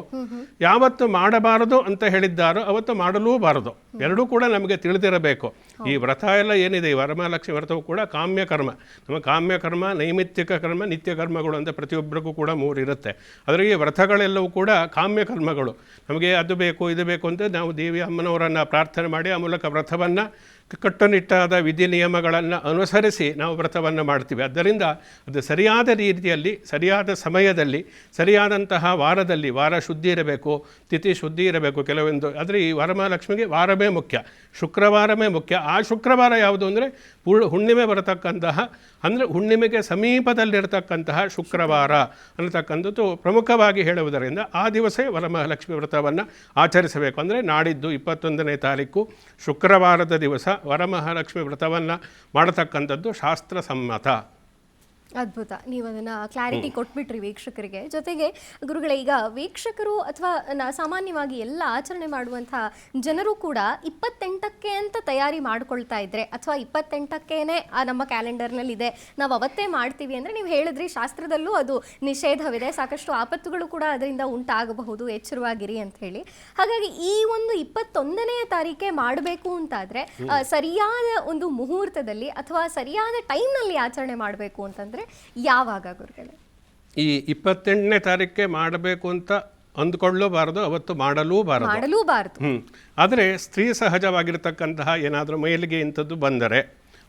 ಯಾವತ್ತು ಮಾಡಬಾರದು ಅಂತ ಹೇಳಿದ್ದಾರೋ ಅವತ್ತು ಮಾಡಲೂಬಾರದು. ಎರಡೂ ಕೂಡ ನಮಗೆ ತಿಳಿದಿರಬೇಕು. ಈ ವ್ರತ ಎಲ್ಲ ಏನಿದೆ ಈ ವರಮಹಾಲಕ್ಷ್ಮಿ ವ್ರತವು ಕೂಡ ಕಾಮ್ಯಕರ್ಮ. ನಮ್ಮ ಕಾಮ್ಯಕರ್ಮ, ನೈಮಿತ್ತಿಕ ಕರ್ಮ, ನಿತ್ಯ ಕರ್ಮಗಳು ಅಂತ ಪ್ರತಿಯೊಬ್ಬರಿಗೂ ಕೂಡ 3 ಇರುತ್ತೆ. ಅದರಿಗೆ ವ್ರತಗಳೆಲ್ಲವೂ ಕೂಡ ಕಾಮ್ಯಕರ್ಮಗಳು. ನಮಗೆ ಅದು ಬೇಕು ಇದು ಬೇಕು ಅಂತ ನಾವು ದೇವಿ ಅಮ್ಮನವರನ್ನು ಪ್ರಾರ್ಥನೆ ಮಾಡಿ ಆ ಮೂಲಕ ವ್ರತವನ್ನು ಕಟ್ಟುನಿಟ್ಟಾದ ವಿಧಿ ನಿಯಮಗಳನ್ನು ಅನುಸರಿಸಿ ನಾವು ವ್ರತವನ್ನು ಮಾಡ್ತೀವಿ. ಆದ್ದರಿಂದ ಅದು ಸರಿಯಾದ ರೀತಿಯಲ್ಲಿ ಸರಿಯಾದ ಸಮಯದಲ್ಲಿ ಸರಿಯಾದಂತಹ ವಾರದಲ್ಲಿ ವಾರ ಶುದ್ಧಿ ಇರಬೇಕು, ತಿಥಿ ಶುದ್ಧಿ ಇರಬೇಕು ಕೆಲವೊಂದು. ಆದರೆ ಈ ವರಮಹಾಲಕ್ಷ್ಮಿಗೆ ವಾರವೇ ಮುಖ್ಯ, ಶುಕ್ರವಾರವೇ ಮುಖ್ಯ. ಆ ಶುಕ್ರವಾರ ಯಾವುದು ಅಂದರೆ ಹುಣ್ಣಿಮೆ ಬರತಕ್ಕಂತಹ ಅಂದರೆ ಹುಣ್ಣಿಮೆಗೆ ಸಮೀಪದಲ್ಲಿರತಕ್ಕಂತಹ ಶುಕ್ರವಾರ ಅನ್ನತಕ್ಕಂಥದ್ದು ಪ್ರಮುಖವಾಗಿ ಹೇಳುವುದರಿಂದ ಆ ದಿವಸ ವರಮಹಾಲಕ್ಷ್ಮಿ ವ್ರತವನ್ನು ಆಚರಿಸಬೇಕು. ಅಂದರೆ ನಾಡಿದ್ದು 21ನೇ ತಾರೀಕು ಶುಕ್ರವಾರದ ದಿವಸ ವರಮಹಾಲಕ್ಷ್ಮಿ ವ್ರತವನ್ನು ಮಾಡತಕ್ಕಂಥದ್ದು ಶಾಸ್ತ್ರಸಮ್ಮತ. ಅದ್ಭುತ. ನೀವು ಅದನ್ನು ಕ್ಲಾರಿಟಿ ಕೊಟ್ಬಿಟ್ರಿ ವೀಕ್ಷಕರಿಗೆ. ಜೊತೆಗೆ ಗುರುಗಳೇ, ಈಗ ವೀಕ್ಷಕರು ಅಥವಾ ಸಾಮಾನ್ಯವಾಗಿ ಎಲ್ಲ ಆಚರಣೆ ಮಾಡುವಂಥ ಜನರು ಕೂಡ 28ಕ್ಕೆ ಅಂತ ತಯಾರಿ ಮಾಡ್ಕೊಳ್ತಾ ಇದ್ರೆ ಅಥವಾ 28ಕ್ಕೇನೆ ನಮ್ಮ ಕ್ಯಾಲೆಂಡರ್ನಲ್ಲಿದೆ ನಾವು ಅವತ್ತೇ ಮಾಡ್ತೀವಿ ಅಂದರೆ, ನೀವು ಹೇಳಿದ್ರಿ ಶಾಸ್ತ್ರದಲ್ಲೂ ಅದು ನಿಷೇಧವಿದೆ, ಸಾಕಷ್ಟು ಆಪತ್ತುಗಳು ಕೂಡ ಅದರಿಂದ ಉಂಟಾಗಬಹುದು, ಎಚ್ಚರವಾಗಿರಿ ಅಂತ ಹೇಳಿ. ಹಾಗಾಗಿ ಈ ಒಂದು 21ನೇ ತಾರೀಕೆ ಮಾಡಬೇಕು ಅಂತಾದರೆ ಸರಿಯಾದ ಒಂದು ಮುಹೂರ್ತದಲ್ಲಿ ಅಥವಾ ಸರಿಯಾದ ಟೈಮ್ನಲ್ಲಿ ಆಚರಣೆ ಮಾಡಬೇಕು ಅಂತಂದರೆ ಯಾವಾಗ ಗುರುಗಳೇ? ಈ 28ನೇ ತಾರೀಕೆ ಮಾಡಬೇಕು ಅಂತ ಅಂದ್ಕೊಳ್ಳೂಬಾರದು, ಅವತ್ತು ಮಾಡಲೂಬಾರದು. ಆದರೆ ಸ್ತ್ರೀ ಸಹಜವಾಗಿರ್ತಕ್ಕಂತಹ ಏನಾದರೂ ಮೈಲಿಗೆ ಇಂಥದ್ದು ಬಂದರೆ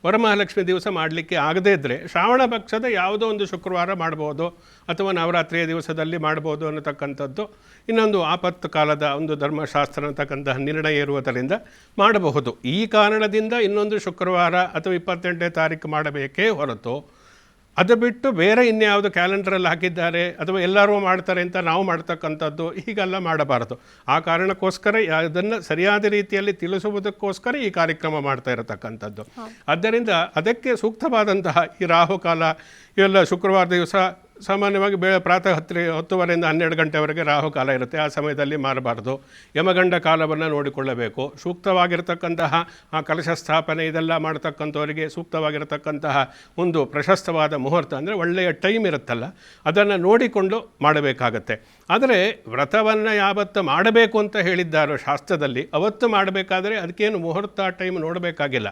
ವರಮಹಾಲಕ್ಷ್ಮಿ ದಿವಸ ಮಾಡಲಿಕ್ಕೆ ಆಗದೇ ಇದ್ದರೆ ಶ್ರಾವಣ ಪಕ್ಷದ ಯಾವುದೋ ಒಂದು ಶುಕ್ರವಾರ ಮಾಡ್ಬೋದು ಅಥವಾ ನವರಾತ್ರಿಯ ದಿವಸದಲ್ಲಿ ಮಾಡ್ಬೋದು ಅನ್ನತಕ್ಕಂಥದ್ದು ಇನ್ನೊಂದು ಆಪತ್ತು ಕಾಲದ ಒಂದು ಧರ್ಮಶಾಸ್ತ್ರ ಅನ್ನತಕ್ಕಂತಹ ನಿರ್ಣಯ ಇರುವುದರಿಂದ ಮಾಡಬಹುದು. ಈ ಕಾರಣದಿಂದ ಇನ್ನೊಂದು ಶುಕ್ರವಾರ ಅಥವಾ 28ನೇ ತಾರೀಕು ಮಾಡಬೇಕೇ ಹೊರತು ಅದು ಬಿಟ್ಟು ಬೇರೆ ಇನ್ಯಾವುದು ಕ್ಯಾಲೆಂಡರಲ್ಲಿ ಹಾಕಿದ್ದಾರೆ ಅಥವಾ ಎಲ್ಲರೂ ಮಾಡ್ತಾರೆ ಅಂತ ನಾವು ಮಾಡ್ತಕ್ಕಂಥದ್ದು ಹೀಗೆಲ್ಲ ಮಾಡಬಾರದು. ಆ ಕಾರಣಕ್ಕೋಸ್ಕರ ಅದನ್ನು ಸರಿಯಾದ ರೀತಿಯಲ್ಲಿ ತಿಳಿಸುವುದಕ್ಕೋಸ್ಕರ ಈ ಕಾರ್ಯಕ್ರಮ ಮಾಡ್ತಾ ಇರತಕ್ಕಂಥದ್ದು. ಆದ್ದರಿಂದ ಅದಕ್ಕೆ ಸೂಕ್ತವಾದಂತಹ ಈ ರಾಹುಕಾಲ ಇವೆಲ್ಲ ಶುಕ್ರವಾರ ದಿವಸ ಸಾಮಾನ್ಯವಾಗಿ ಪ್ರಾತಃ 10:30 12 ಗಂಟೆವರೆಗೆ ರಾಹುಕಾಲ ಇರುತ್ತೆ. ಆ ಸಮಯದಲ್ಲಿ ಮಾರಬಾರ್ದು. ಯಮಗಂಡ ಕಾಲವನ್ನು ನೋಡಿಕೊಳ್ಳಬೇಕು. ಸೂಕ್ತವಾಗಿರತಕ್ಕಂತಹ ಆ ಕಲಶ ಸ್ಥಾಪನೆ ಇದೆಲ್ಲ ಮಾಡ್ತಕ್ಕಂಥವರಿಗೆ ಸೂಕ್ತವಾಗಿರತಕ್ಕಂತಹ ಒಂದು ಪ್ರಶಸ್ತವಾದ ಮುಹೂರ್ತ ಅಂದರೆ ಒಳ್ಳೆಯ ಟೈಮ್ ಇರುತ್ತಲ್ಲ, ಅದನ್ನು ನೋಡಿಕೊಂಡು ಮಾಡಬೇಕಾಗತ್ತೆ. ಆದರೆ ವ್ರತವನ್ನು ಯಾವತ್ತು ಮಾಡಬೇಕು ಅಂತ ಹೇಳಿದ್ದಾರೋ ಶಾಸ್ತ್ರದಲ್ಲಿ, ಅವತ್ತು ಮಾಡಬೇಕಾದ್ರೆ ಅದಕ್ಕೇನು ಮುಹೂರ್ತ ಟೈಮ್ ನೋಡಬೇಕಾಗಿಲ್ಲ.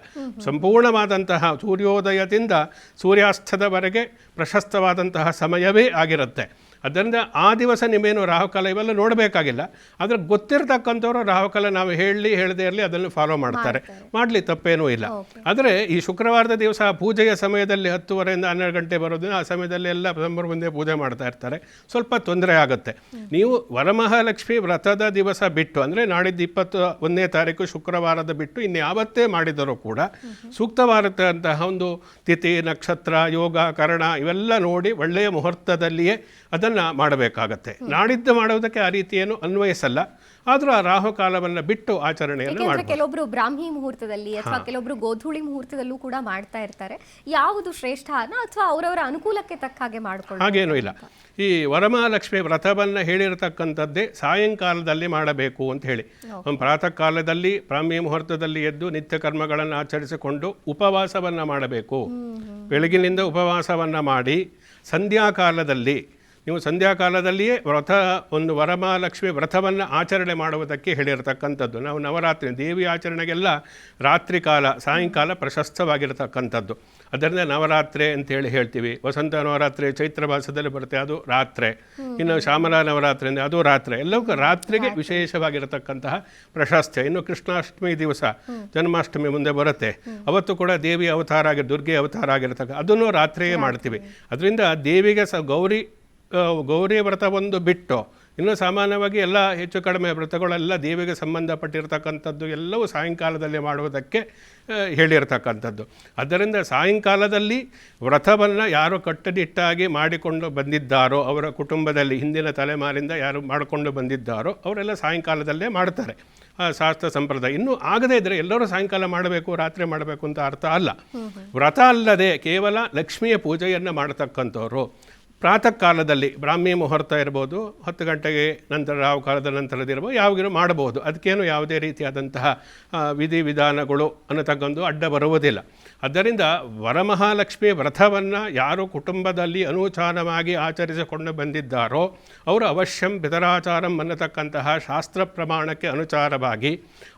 ಸಂಪೂರ್ಣವಾದಂತಹ ಸೂರ್ಯೋದಯದಿಂದ ಸೂರ್ಯಾಸ್ತದವರೆಗೆ ಪ್ರಶಸ್ತವಾದಂತಹ ಸಮಯವೇ ಆಗಿರುತ್ತೆ. ಅದರಿಂದ ಆ ದಿವಸ ನಿಮ್ಮೇನು ರಾಹುಕಾಲ ಇವೆಲ್ಲ ನೋಡಬೇಕಾಗಿಲ್ಲ. ಆದರೆ ಗೊತ್ತಿರತಕ್ಕಂಥವ್ರು ರಾಹುಕಾಲ ನಾವು ಹೇಳದೇ ಇರಲಿ ಅದನ್ನು ಫಾಲೋ ಮಾಡ್ತಾರೆ, ಮಾಡಲಿ, ತಪ್ಪೇನೂ ಇಲ್ಲ. ಆದರೆ ಈ ಶುಕ್ರವಾರದ ದಿವಸ ಪೂಜೆಯ ಸಮಯದಲ್ಲಿ 10:30 12 ಗಂಟೆ ಬರೋದನ್ನ ಆ ಸಮಯದಲ್ಲಿ ಎಲ್ಲ ಸಂಭ್ರಮ ಮುಂದೆ ಪೂಜೆ ಮಾಡ್ತಾ ಇರ್ತಾರೆ, ಸ್ವಲ್ಪ ತೊಂದರೆ ಆಗುತ್ತೆ. ನೀವು ವರಮಹಾಲಕ್ಷ್ಮಿ ವ್ರತದ ದಿವಸ ಬಿಟ್ಟು ಅಂದರೆ ನಾಡಿದ್ದು 21ನೇ ತಾರೀಕು ಶುಕ್ರವಾರದ ಬಿಟ್ಟು ಇನ್ಯಾವತ್ತೇ ಮಾಡಿದರೂ ಕೂಡ ಸೂಕ್ತವಾದಂತಹ ಒಂದು ತಿಥಿ, ನಕ್ಷತ್ರ, ಯೋಗ, ಕರಣ ಇವೆಲ್ಲ ನೋಡಿ ಒಳ್ಳೆಯ ಮುಹೂರ್ತದಲ್ಲಿಯೇ ಅದನ್ನು ಮಾಡಬೇಕಾಗತ್ತೆ. ನಾಡಿದ್ದು ಮಾಡೋದಕ್ಕೆ ಆ ರೀತಿ ಏನು ಅನ್ವಯಿಸಲ್ಲ. ಆದರೂ ಆ ರಾಹುಕಾಲವನ್ನು ಬಿಟ್ಟು ಆಚರಣೆಯನ್ನು ಮಾಡಬೇಕು. ಕೆಲವೊಬ್ರು ಬ್ರಾಹ್ಮಿ ಮುಹೂರ್ತದಲ್ಲಿ ಅಥವಾ ಕೆಲವೊಬ್ರು ಗೋಧೂಳಿ ಮುಹೂರ್ತದಲ್ಲೂ ಕೂಡ ಮಾಡ್ತಾ ಇರ್ತಾರೆ. ಯಾವುದು ಶ್ರೇಷ್ಠ ಅಥವಾ ಅವರವರ ಅನುಕೂಲಕ್ಕೆ ತಕ್ಕ ಹಾಗೆ ಮಾಡ್ಕೊಳ್ಳಿ? ಹಾಗೇನೂ ಇಲ್ಲ. ಈ ವರಮಹಾಲಕ್ಷ್ಮಿ ವ್ರತವನ್ನು ಹೇಳಿರತಕ್ಕಂಥದ್ದೇ ಸಾಯಂಕಾಲದಲ್ಲಿ ಮಾಡಬೇಕು ಅಂತ ಹೇಳಿ. ಪ್ರಾತಃ ಕಾಲದಲ್ಲಿ ಬ್ರಾಹ್ಮಿ ಮುಹೂರ್ತದಲ್ಲಿ ಎದ್ದು ನಿತ್ಯ ಕರ್ಮಗಳನ್ನು ಆಚರಿಸಿಕೊಂಡು ಉಪವಾಸವನ್ನು ಮಾಡಬೇಕು. ಬೆಳಗಿನಿಂದ ಉಪವಾಸವನ್ನು ಮಾಡಿ ಸಂಧ್ಯಾಕಾಲದಲ್ಲಿ ನೀವು ಸಂಧ್ಯಾಕಾಲದಲ್ಲಿಯೇ ಒಂದು ವರಮಹಾಲಕ್ಷ್ಮಿ ವ್ರತವನ್ನು ಆಚರಣೆ ಮಾಡುವುದಕ್ಕೆ ಹೇಳಿರತಕ್ಕಂಥದ್ದು. ನಾವು ನವರಾತ್ರಿ ದೇವಿ ಆಚರಣೆಗೆಲ್ಲ ರಾತ್ರಿ ಕಾಲ ಸಾಯಂಕಾಲ ಪ್ರಶಸ್ತವಾಗಿರತಕ್ಕಂಥದ್ದು. ಅದರಿಂದ ನವರಾತ್ರಿ ಅಂತೇಳಿ ಹೇಳ್ತೀವಿ. ವಸಂತ ನವರಾತ್ರಿ ಚೈತ್ರ ಮಾಸದಲ್ಲಿ ಬರುತ್ತೆ, ಅದು ರಾತ್ರಿ. ಇನ್ನು ಶ್ಯಾಮಲಾ ನವರಾತ್ರಿ ಅಂದರೆ ಅದು ರಾತ್ರಿ. ಎಲ್ಲವೂ ರಾತ್ರಿಗೆ ವಿಶೇಷವಾಗಿರತಕ್ಕಂತಹ ಪ್ರಶಸ್ತಿ. ಇನ್ನು ಕೃಷ್ಣಾಷ್ಟಮಿ ದಿವಸ ಜನ್ಮಾಷ್ಟಮಿ ಮುಂದೆ ಬರುತ್ತೆ, ಅವತ್ತು ಕೂಡ ದೇವಿ ಅವತಾರ ದುರ್ಗೆ ಅವತಾರ ಆಗಿರತಕ್ಕ ಅದನ್ನು ರಾತ್ರಿಯೇ ಮಾಡ್ತೀವಿ. ಅದರಿಂದ ದೇವಿಗೆ ಗೌರಿ ವ್ರತವೊಂದು ಬಿಟ್ಟು ಇನ್ನು ಸಾಮಾನ್ಯವಾಗಿ ಎಲ್ಲ ಹೆಚ್ಚು ಕಡಿಮೆ ವ್ರತಗಳೆಲ್ಲ ದೇವಿಗೆ ಸಂಬಂಧಪಟ್ಟಿರ್ತಕ್ಕಂಥದ್ದು ಎಲ್ಲವೂ ಸಾಯಂಕಾಲದಲ್ಲಿ ಮಾಡುವುದಕ್ಕೆ ಹೇಳಿರ್ತಕ್ಕಂಥದ್ದು. ಆದ್ದರಿಂದ ಸಾಯಂಕಾಲದಲ್ಲಿ ವ್ರತವನ್ನು ಯಾರು ಕಟ್ಟುನಿಟ್ಟಾಗಿ ಮಾಡಿಕೊಂಡು ಬಂದಿದ್ದಾರೋ, ಅವರ ಕುಟುಂಬದಲ್ಲಿ ಹಿಂದಿನ ತಲೆಮಾರಿಂದ ಯಾರು ಮಾಡಿಕೊಂಡು ಬಂದಿದ್ದಾರೋ ಅವರೆಲ್ಲ ಸಾಯಂಕಾಲದಲ್ಲೇ ಮಾಡ್ತಾರೆ. ಶಾಸ್ತ್ರ ಸಂಪ್ರದಾಯ. ಇನ್ನೂ ಆಗದೇ ಇದ್ದರೆ ಎಲ್ಲರೂ ಸಾಯಂಕಾಲ ಮಾಡಬೇಕು, ರಾತ್ರಿ ಮಾಡಬೇಕು ಅಂತ ಅರ್ಥ ಅಲ್ಲ. ವ್ರತ ಅಲ್ಲದೆ ಕೇವಲ ಲಕ್ಷ್ಮಿಯ ಪೂಜೆಯನ್ನು ಮಾಡತಕ್ಕಂಥವ್ರು ಪ್ರಾತಃ ಕಾಲದಲ್ಲಿ ಬ್ರಾಹ್ಮಿ ಮುಹೂರ್ತ ಇರ್ಬೋದು, 10 ಗಂಟೆಗೆ ನಂತರ ರಾಹುಕಾಲದ ನಂತರದಿರ್ಬೋದು, ಯಾವಾಗಲೂ ಮಾಡಬಹುದು. ಅದಕ್ಕೇನು ಯಾವುದೇ ರೀತಿಯಾದಂತಹ ವಿಧಿವಿಧಾನಗಳು ಅನ್ನತಕ್ಕಂಥ ಅಡ್ಡ ಬರುವುದಿಲ್ಲ. ಆದ್ದರಿಂದ ವರಮಹಾಲಕ್ಷ್ಮಿ ವ್ರತವನ್ನು ಯಾರು ಕುಟುಂಬದಲ್ಲಿ ಅನುಚಾನವಾಗಿ ಆಚರಿಸಿಕೊಂಡು ಬಂದಿದ್ದಾರೋ ಅವರು ಅವಶ್ಯಂ ಪಿತರಾಚಾರಂ ಅನ್ನತಕ್ಕಂತಹ ಶಾಸ್ತ್ರ ಪ್ರಮಾಣಕ್ಕೆ ಅನುಸಾರವಾಗಿ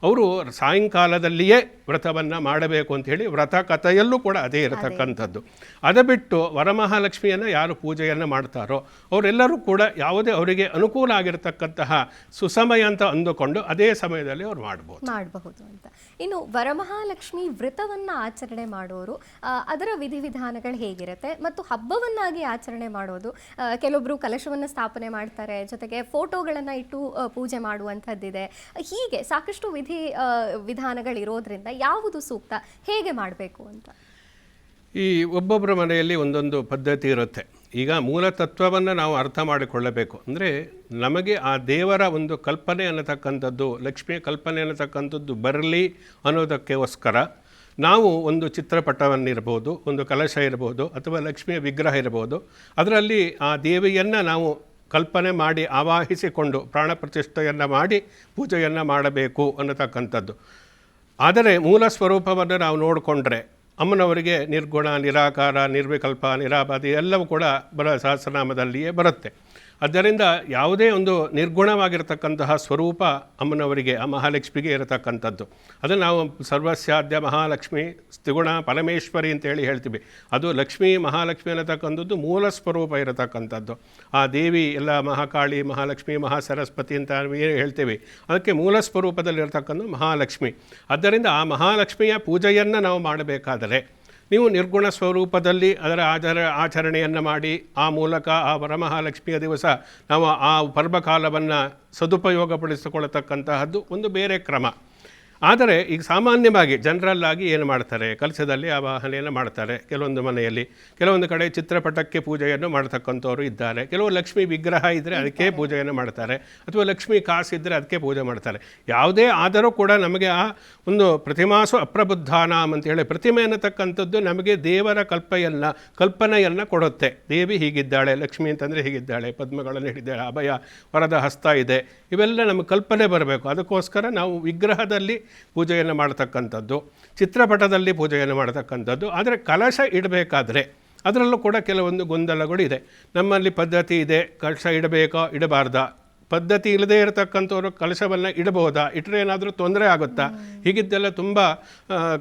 ಅವರು ಸಾಯಂಕಾಲದಲ್ಲಿಯೇ ವ್ರತವನ್ನು ಮಾಡಬೇಕು ಅಂಥೇಳಿ ವ್ರತ ಕಥೆಯಲ್ಲೂ ಕೂಡ ಅದೇ ಇರತಕ್ಕಂಥದ್ದು. ಅದು ಬಿಟ್ಟು ವರಮಹಾಲಕ್ಷ್ಮಿಯನ್ನು ಯಾರು ಪೂಜೆಯನ್ನು ಮಾಡ್ತಾರೋ ಅವರೆಲ್ಲರೂ ಕೂಡ ಯಾವುದೇ ಅವರಿಗೆ ಅನುಕೂಲ ಆಗಿರತಕ್ಕಂತಹ ಸುಸಮಯ ಅಂತ ಅಂದುಕೊಂಡು ಅದೇ ಸಮಯದಲ್ಲಿ ಅವ್ರು ಮಾಡಬಹುದು ಅಂತ. ಇನ್ನು ವರಮಹಾಲಕ್ಷ್ಮಿ ವ್ರತವನ್ನು ಆಚರಣೆ ಮಾಡೋರು ಅದರ ವಿಧಿವಿಧಾನಗಳು ಹೇಗಿರುತ್ತೆ ಮತ್ತು ಹಬ್ಬವನ್ನಾಗಿ ಆಚರಣೆ ಮಾಡೋದು, ಕೆಲವೊಬ್ಬರು ಕಲಶವನ್ನು ಸ್ಥಾಪನೆ ಮಾಡ್ತಾರೆ, ಜೊತೆಗೆ ಫೋಟೋಗಳನ್ನು ಇಟ್ಟು ಪೂಜೆ ಮಾಡುವಂಥದ್ದಿದೆ. ಹೀಗೆ ಸಾಕಷ್ಟು ವಿಧಾನಗಳಿರೋದ್ರಿಂದ ಯಾವುದು ಸೂಕ್ತ, ಹೇಗೆ ಮಾಡಬೇಕು ಅಂತ? ಈ ಒಬ್ಬೊಬ್ಬರ ಮನೆಯಲ್ಲಿ ಒಂದೊಂದು ಪದ್ಧತಿ ಇರುತ್ತೆ. ಈಗ ಮೂಲ ತತ್ವವನ್ನು ನಾವು ಅರ್ಥ ಮಾಡಿಕೊಳ್ಳಬೇಕು. ಅಂದರೆ ನಮಗೆ ಆ ದೇವರ ಒಂದು ಕಲ್ಪನೆ ಅನ್ನತಕ್ಕಂಥದ್ದು, ಲಕ್ಷ್ಮಿಯ ಕಲ್ಪನೆ ಅನ್ನತಕ್ಕಂಥದ್ದು ಬರಲಿ ಅನ್ನೋದಕ್ಕೋಸ್ಕರ ನಾವು ಒಂದು ಚಿತ್ರಪಟವನ್ನಿರ್ಬೋದು, ಒಂದು ಕಲಶ ಇರ್ಬೋದು, ಅಥವಾ ಲಕ್ಷ್ಮಿಯ ವಿಗ್ರಹ ಇರ್ಬೋದು, ಅದರಲ್ಲಿ ಆ ದೇವಿಯನ್ನು ನಾವು ಕಲ್ಪನೆ ಮಾಡಿ ಆವಾಹಿಸಿಕೊಂಡು ಪ್ರಾಣ ಪ್ರತಿಷ್ಠೆಯನ್ನು ಮಾಡಿ ಪೂಜೆಯನ್ನು ಮಾಡಬೇಕು ಅನ್ನತಕ್ಕಂಥದ್ದು. ಆದರೆ ಮೂಲ ಸ್ವರೂಪವನ್ನು ನಾವು ನೋಡಿಕೊಂಡ್ರೆ ಅಮ್ಮನವರಿಗೆ ನಿರ್ಗುಣ, ನಿರಾಕಾರ, ನಿರ್ವಿಕಲ್ಪ, ನಿರಾಬಾದಿ ಎಲ್ಲವೂ ಕೂಡ ಸಹಸ್ರನಾಮದಲ್ಲಿಯೇ ಬರುತ್ತೆ. ಆದ್ದರಿಂದ ಯಾವುದೇ ಒಂದು ನಿರ್ಗುಣವಾಗಿರತಕ್ಕಂತಹ ಸ್ವರೂಪ ಅಮ್ಮನವರಿಗೆ, ಆ ಮಹಾಲಕ್ಷ್ಮಿಗೆ ಇರತಕ್ಕಂಥದ್ದು. ಅದನ್ನು ನಾವು ಸರ್ವಸ್ಯಾದ್ಯ ಮಹಾಲಕ್ಷ್ಮಿ ತ್ರಿಗುಣ ಪರಮೇಶ್ವರಿ ಅಂತೇಳಿ ಹೇಳ್ತೀವಿ. ಅದು ಲಕ್ಷ್ಮೀ ಮಹಾಲಕ್ಷ್ಮಿ ಅನ್ನತಕ್ಕಂಥದ್ದು ಮೂಲ ಸ್ವರೂಪ ಇರತಕ್ಕಂಥದ್ದು. ಆ ದೇವಿ ಎಲ್ಲ ಮಹಾಕಾಳಿ, ಮಹಾಲಕ್ಷ್ಮಿ, ಮಹಾಸರಸ್ವತಿ ಅಂತ ಏನು ಹೇಳ್ತೀವಿ, ಅದಕ್ಕೆ ಮೂಲ ಸ್ವರೂಪದಲ್ಲಿರ್ತಕ್ಕಂಥ ಮಹಾಲಕ್ಷ್ಮಿ. ಆದ್ದರಿಂದ ಆ ಮಹಾಲಕ್ಷ್ಮಿಯ ಪೂಜೆಯನ್ನು ನಾವು ಮಾಡಬೇಕಾದರೆ ನೀವು ನಿರ್ಗುಣ ಸ್ವರೂಪದಲ್ಲಿ ಅದರ ಆಚರಣೆಯನ್ನು ಮಾಡಿ ಆ ಮೂಲಕ ಆ ವರಮಹಾಲಕ್ಷ್ಮಿಯ ದಿವಸ ನಾವು ಆ ಪರ್ವಕಾಲವನ್ನು ಸದುಪಯೋಗಪಡಿಸಿಕೊಳ್ಳತಕ್ಕಂತಹದ್ದು ಒಂದು ಬೇರೆ ಕ್ರಮ. ಆದರೆ ಈಗ ಸಾಮಾನ್ಯವಾಗಿ ಜನರಲ್ ಆಗಿ ಏನು ಮಾಡ್ತಾರೆ, ಕಲಶದಲ್ಲಿ ಆವಾಹನೆಯನ್ನು ಮಾಡ್ತಾರೆ. ಕೆಲವೊಂದು ಮನೆಯಲ್ಲಿ, ಕೆಲವೊಂದು ಕಡೆ ಚಿತ್ರಪಟಕ್ಕೆ ಪೂಜೆಯನ್ನು ಮಾಡ್ತಕ್ಕಂಥವ್ರು ಇದ್ದಾರೆ. ಕೆಲವು ಲಕ್ಷ್ಮೀ ವಿಗ್ರಹ ಇದ್ದರೆ ಅದಕ್ಕೆ ಪೂಜೆಯನ್ನು ಮಾಡ್ತಾರೆ, ಅಥವಾ ಲಕ್ಷ್ಮೀ ಕಾಸು ಇದ್ದರೆ ಅದಕ್ಕೆ ಪೂಜೆ ಮಾಡ್ತಾರೆ. ಯಾವುದೇ ಆದರೂ ಕೂಡ ನಮಗೆ ಆ ಒಂದು ಪ್ರತಿಮಾಸು ಅಪ್ರಬುದ್ಧಾನಾಮ್ ಅಂತೇಳಿ ಪ್ರತಿಮೆ ಅನ್ನತಕ್ಕಂಥದ್ದು ನಮಗೆ ದೇವರ ಕಲ್ಪನೆಯನ್ನು ಕೊಡುತ್ತೆ. ದೇವಿ ಹೀಗಿದ್ದಾಳೆ, ಲಕ್ಷ್ಮಿ ಅಂತಂದರೆ ಹೀಗಿದ್ದಾಳೆ, ಪದ್ಮಗಳನ್ನು ಹಿಡಿದಾಳೆ, ಅಭಯ ವರದ ಹಸ್ತ ಇದೆ, ಇವೆಲ್ಲ ನಮಗೆ ಕಲ್ಪನೆ ಬರಬೇಕು. ಅದಕ್ಕೋಸ್ಕರ ನಾವು ವಿಗ್ರಹದಲ್ಲಿ ಪೂಜೆಯನ್ನು ಮಾಡ್ತಕ್ಕಂಥದ್ದು, ಚಿತ್ರಪಟದಲ್ಲಿ ಪೂಜೆಯನ್ನು ಮಾಡ್ತಕ್ಕಂಥದ್ದು. ಆದರೆ ಕಲಶ ಇಡಬೇಕಾದ್ರೆ ಅದರಲ್ಲೂ ಕೂಡ ಕೆಲವೊಂದು ಗೊಂದಲಗಳು ಇದೆ. ನಮ್ಮಲ್ಲಿ ಪದ್ಧತಿ ಇದೆ, ಕಲಶ ಇಡಬೇಕೋ ಇಡಬಾರ್ದಾ, ಪದ್ಧತಿ ಇಲ್ಲದೇ ಇರತಕ್ಕಂಥವ್ರು ಕಲಶವನ್ನು ಇಡಬಹುದಾ, ಇಟ್ಟರೆ ಏನಾದರೂ ತೊಂದರೆ ಆಗುತ್ತಾ, ಹೀಗಿದ್ದೆಲ್ಲ ತುಂಬ